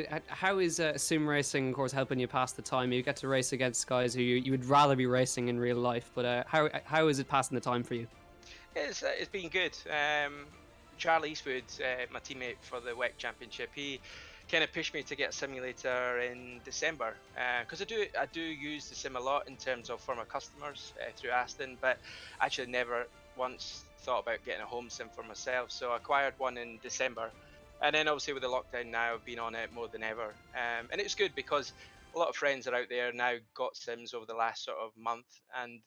sim racing, of course, helping you pass the time? You get to race against guys who you would rather be racing in real life, but how is it passing the time for you? It's been good. Charlie Eastwood, my teammate for the WEC Championship, he kind of pushed me to get a simulator in December, because I do use the sim a lot in terms of for my customers through Aston, but actually never once thought about getting a home sim for myself. So I acquired one in December, and then obviously with the lockdown now, I've been on it more than ever, and it's good because a lot of friends are out there now, got sims over the last sort of month, and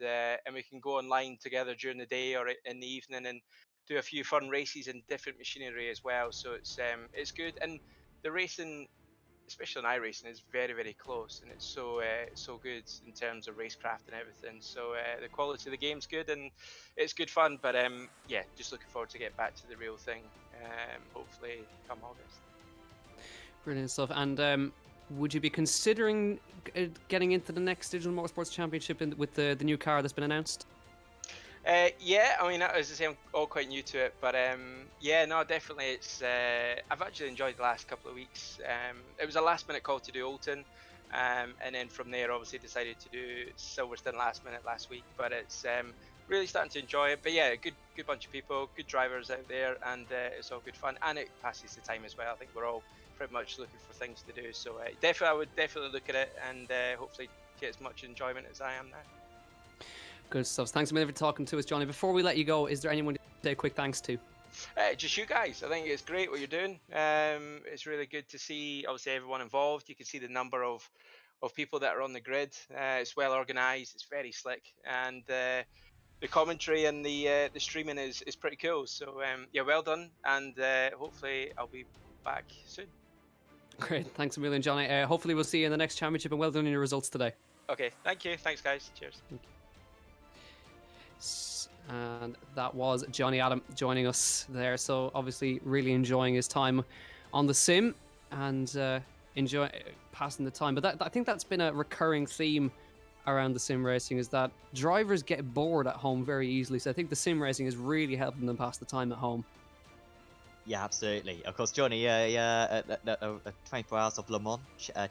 we can go online together during the day or in the evening and do a few fun races in different machinery as well. So it's good, and the racing, especially in iRacing, is very, very close, and it's so good in terms of racecraft and everything. So the quality of the game's good, and it's good fun. But yeah, just looking forward to get back to the real thing. Hopefully come August. Brilliant stuff. And would you be considering getting into the next Digital Motorsports Championship with the new car that's been announced? Yeah, I mean, as I say, I'm all quite new to it, but yeah, no, definitely. It's I've actually enjoyed the last couple of weeks. It was a last-minute call to do Alton, and then from there, obviously decided to do Silverstone last minute last week. But it's really starting to enjoy it. But yeah, good bunch of people, good drivers out there, and it's all good fun, and it passes the time as well. I think we're all pretty much looking for things to do. So I would definitely look at it, and hopefully get as much enjoyment as I am now. Good stuff. Thanks a million for talking to us, Johnny. Before we let you go, is there anyone to say a quick thanks to? Just you guys. I think it's great what you're doing. It's really good to see, obviously, everyone involved. You can see the number of people that are on the grid. It's well organised. It's very slick, and the commentary and the streaming is pretty cool. So yeah, well done, and hopefully I'll be back soon. Great. Thanks a million, Johnny. Hopefully we'll see you in the next championship, and well done on your results today. Okay, thank you. Thanks, guys. Cheers. And that was Johnny Adam joining us there. So obviously really enjoying his time on the sim and enjoy passing the time. But I think that's been a recurring theme around the sim racing, is that drivers get bored at home very easily. So I think the sim racing is really helping them pass the time at home. Yeah, absolutely. Of course, Johnny, a 24 Hours of Le Mans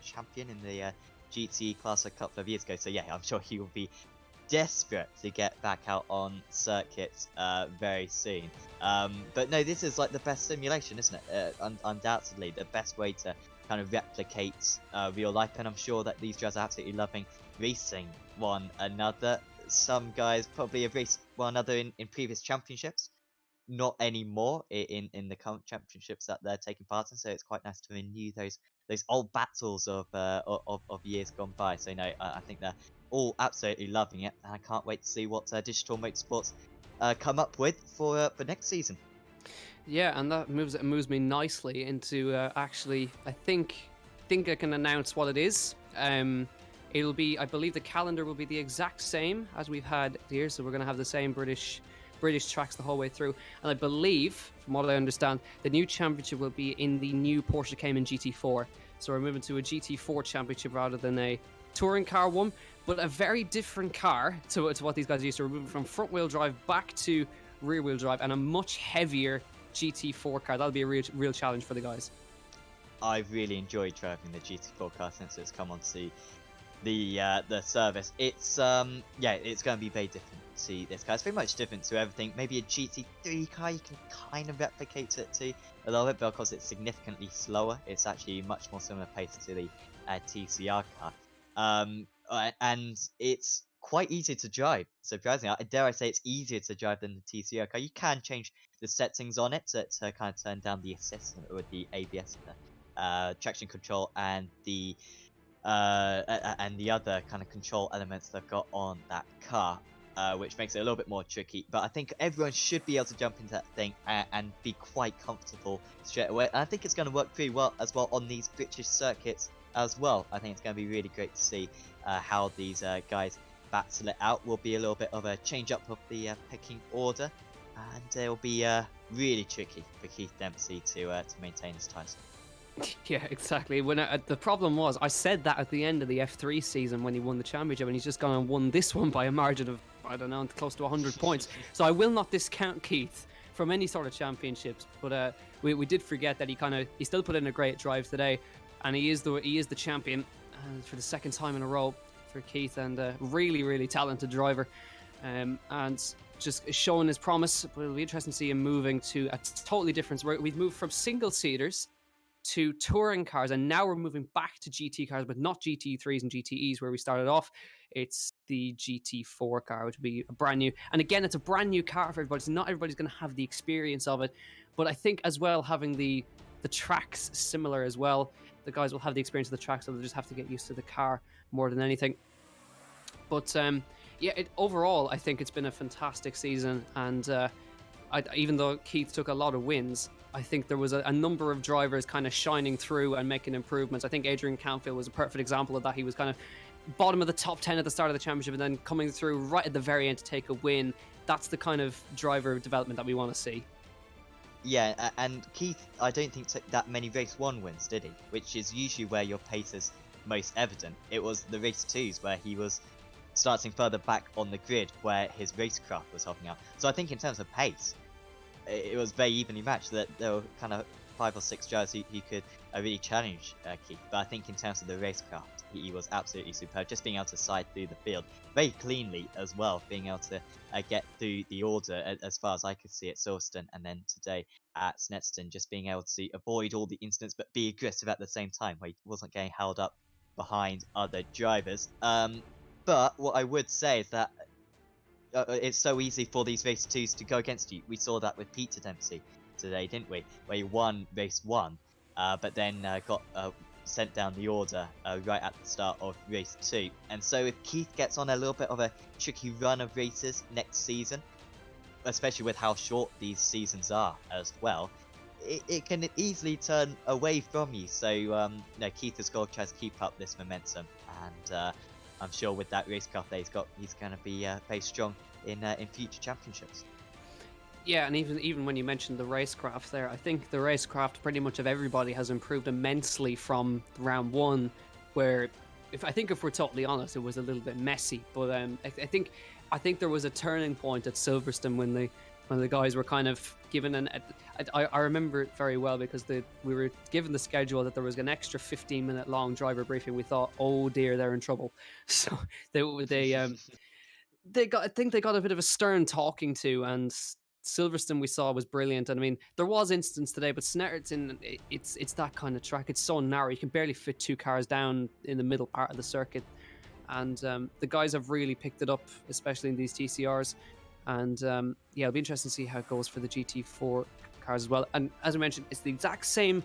champion in the GT class a couple of years ago. So yeah, I'm sure he will be desperate to get back out on circuits very soon. But no, this is like the best simulation, isn't it? Undoubtedly the best way to kind of replicate real life, and I'm sure that these guys are absolutely loving racing one another. Some guys probably have raced one another in previous championships, not anymore in the current championships that they're taking part in. So it's quite nice to renew those old battles of years gone by. So no, I think they're all absolutely loving it, and I can't wait to see what Digital Motorsports come up with for next season. Yeah, and that moves me nicely into actually, I think I can announce what it is. It'll be, I believe the calendar will be the exact same as we've had here, so we're going to have the same British tracks the whole way through. And I believe, from what I understand, the new championship will be in the new Porsche Cayman GT4. So we're moving to a GT4 championship rather than a touring car one, but a very different car to what these guys used to. We're moving from front wheel drive back to rear wheel drive, and a much heavier GT4 car. That'll be a real challenge for the guys. I've really enjoyed driving the GT4 car since it's come onto the service. It's yeah, it's going to be very different to this car. It's very much different to everything. Maybe a GT3 car you can kind of replicate it to a little bit, because it's significantly slower. It's actually much more similar pace to the TCR car, and it's quite easy to drive. Surprisingly, dare I say, it's easier to drive than the TCR car. You can change the settings on it to kind of turn down the assist with the ABS and the traction control and the other kind of control elements they've got on that car, which makes it a little bit more tricky. But I think everyone should be able to jump into that thing and be quite comfortable straight away. And I think it's going to work pretty well as well on these British circuits as well. I think it's going to be really great to see how these guys battle it out. Will be a little bit of a change up of the pecking order, and it will be really tricky for Keith Dempsey to maintain his title. Yeah, exactly. When the problem was, I said that at the end of the F3 season when he won the championship, and he's just gone and won this one by a margin of, I don't know, close to 100 points. So I will not discount Keith from any sort of championships, but we did forget that he still put in a great drive today, and he is the champion for the second time in a row for Keith, and a really talented driver, and just showing his promise. But it'll be interesting to see him moving to a totally different. We've moved from single seaters to touring cars, and now we're moving back to GT cars, but not GT3s and GTEs where we started off. It's the GT4 car, which will be a brand new, and again, it's a brand new car for everybody, so not everybody's going to have the experience of it. But I think as well, having the tracks similar as well, the guys will have the experience of the tracks, so they'll just have to get used to the car more than anything. But yeah, overall, I think it's been a fantastic season, and even though Keith took a lot of wins, I think there was a number of drivers kind of shining through and making improvements. I think Adrian Canfield was a perfect example of that. He was kind of bottom of the top 10 at the start of the championship, and then coming through right at the very end to take a win. That's the kind of driver development that we want to see. Yeah, and Keith, I don't think took that many race 1 wins, did he? Which is usually where your pace is most evident. It was the race 2s where he was starting further back on the grid, where his racecraft was helping out. So I think in terms of pace, it was very evenly matched. That there were kind of 5 or 6 drivers who could really challenge Keith. But I think in terms of the racecraft, he was absolutely superb. Just being able to side through the field very cleanly as well, being able to get through the order as far as I could see at Silverstone, and then today at Snetterton, just being able to avoid all the incidents but be aggressive at the same time, where he wasn't getting held up behind other drivers. But what I would say is that it's so easy for these race 2s to go against you. We saw that with Peter Dempsey today, didn't we? Where he won race 1, but then got sent down the order right at the start of race 2. And so if Keith gets on a little bit of a tricky run of races next season, especially with how short these seasons are as well, it can easily turn away from you. So Keith has got to try to keep up this momentum, and I'm sure with that race car that he's going to be very strong in future championships. Yeah, and even when you mentioned the racecraft there, I think the racecraft pretty much of everybody has improved immensely from round 1, where if we're totally honest, it was a little bit messy. But I think there was a turning point at Silverstone when the guys were kind of given I remember it very well because we were given the schedule that there was an extra 15-minute long driver briefing. We thought, oh dear, they're in trouble. So I think they got a bit of a stern talking to, and Silverstone we saw was brilliant. And I mean, there was incidents today, but Snetterton, it's that kind of track. It's so narrow, you can barely fit 2 cars down in the middle part of the circuit. And the guys have really picked it up, especially in these TCRs. And it'll be interesting to see how it goes for the GT4 cars as well. And as I mentioned, it's the exact same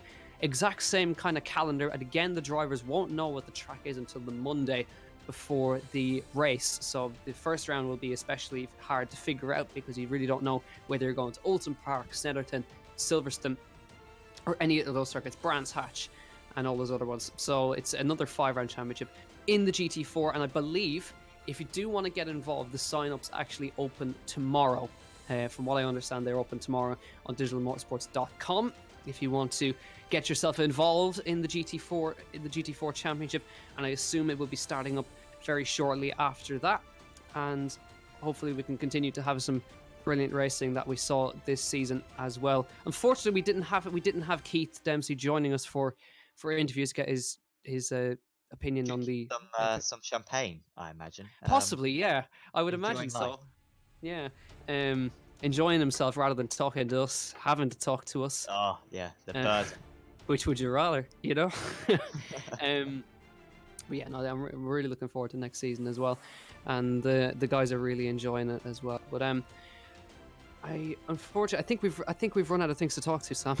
kind of calendar. And again, the drivers won't know what the track is until the Monday before the race. So the first round will be especially hard to figure out because you really don't know whether you're going to Oulton Park, Snetterton, Silverstone, or any of those circuits, Brands Hatch, and all those other ones. So it's another 5-round championship in the GT4, and I believe if you do want to get involved, the sign-ups actually open tomorrow. From what I understand, they're open tomorrow on digitalmotorsports.com. If you want to get yourself involved in the GT4 championship, and I assume it will be starting up very shortly after that, and hopefully we can continue to have some brilliant racing that we saw this season as well. Unfortunately, we didn't have Keith Dempsey joining us for interviews to get his opinion on the some champagne, I imagine. Possibly, yeah, I would imagine enjoying so. Yeah, enjoying himself rather than talking to us, having to talk to us. Oh yeah, the burden. Which would you rather, you know? But yeah, no, I'm really looking forward to next season as well, and the guys are really enjoying it as well. But unfortunately, I think we've run out of things to talk to, Sam.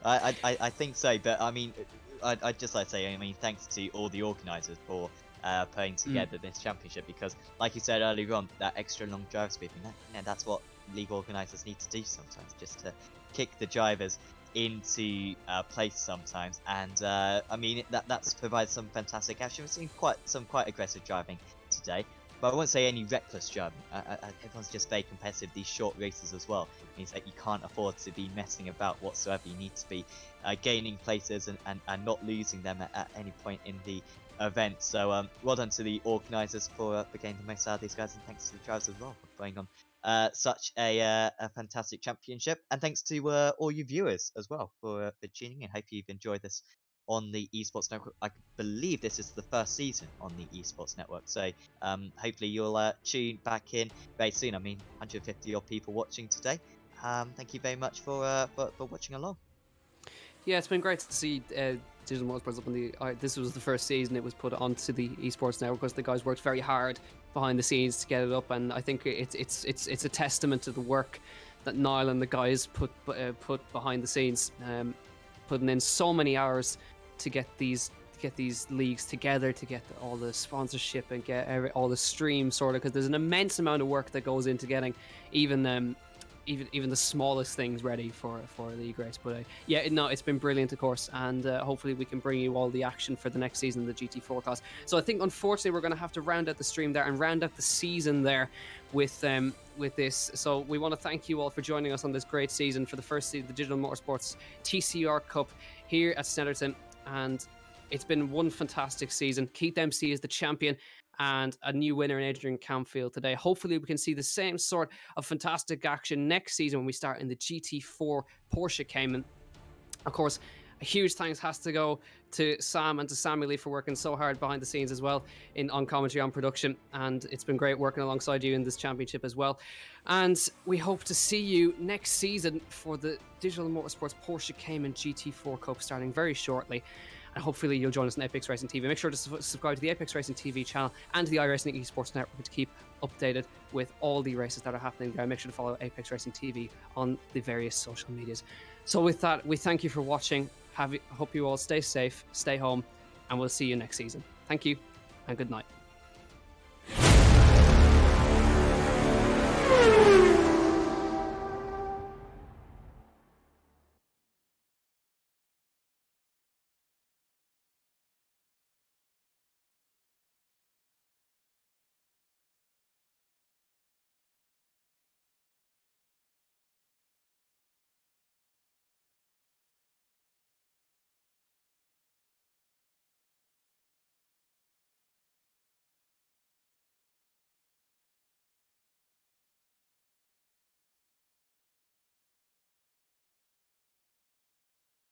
I think so, but I mean, I'd just like to say, I mean, thanks to all the organisers for putting together this championship, because, like you said earlier on, that extra long drive speed, that's what league organisers need to do sometimes, just to kick the drivers into place sometimes. And I mean, that's provided some fantastic action. We've seen some quite aggressive driving today, but I won't say any reckless driving. Everyone's just very competitive. These short races as well means that you can't afford to be messing about whatsoever. You need to be gaining places and not losing them at any point in the event. So well done to the organisers for getting the most out of these guys, and thanks to the drivers as well for putting on such a fantastic championship. And thanks to all you viewers as well for tuning in. Hope you've enjoyed this on the Esports Network. I believe this is the first season on the Esports Network, so hopefully you'll tune back in very soon. I mean, 150 odd people watching today. Thank you very much for watching along. Yeah, it's been great to see Digital Motorsports up on the. This was the first season it was put onto the Esports Network because the guys worked very hard behind the scenes to get it up, and I think it's a testament to the work that Niall and the guys put behind the scenes, putting in so many hours to get these leagues together, to get all the sponsorship and get all the streams sorted, because there's an immense amount of work that goes into getting even the smallest things ready for a league race. But it's been brilliant, of course, and hopefully we can bring you all the action for the next season, the GT4 class. So I think unfortunately we're going to have to round out the stream there and round out the season there with this. So we want to thank you all for joining us on this great season for the first season, the Digital Motorsports TCR Cup here at Snetterton, and it's been one fantastic season. Keith Dempsey is the champion, and a new winner in Adrian Camfield today. Hopefully we can see the same sort of fantastic action next season when we start in the GT4 Porsche Cayman. Of course, a huge thanks has to go to Sam and to Samuel Lee for working so hard behind the scenes as well on commentary, on production, and it's been great working alongside you in this championship as well. And we hope to see you next season for the Digital Motorsports Porsche Cayman GT4 Cup starting very shortly. And hopefully you'll join us on Apex Racing TV. Make sure to subscribe to the Apex Racing TV channel and to the iRacing Esports Network to keep updated with all the races that are happening there. Make sure to follow Apex Racing TV on the various social medias. So with that, we thank you for watching. Hope you all stay safe, stay home, and we'll see you next season. Thank you, and good night.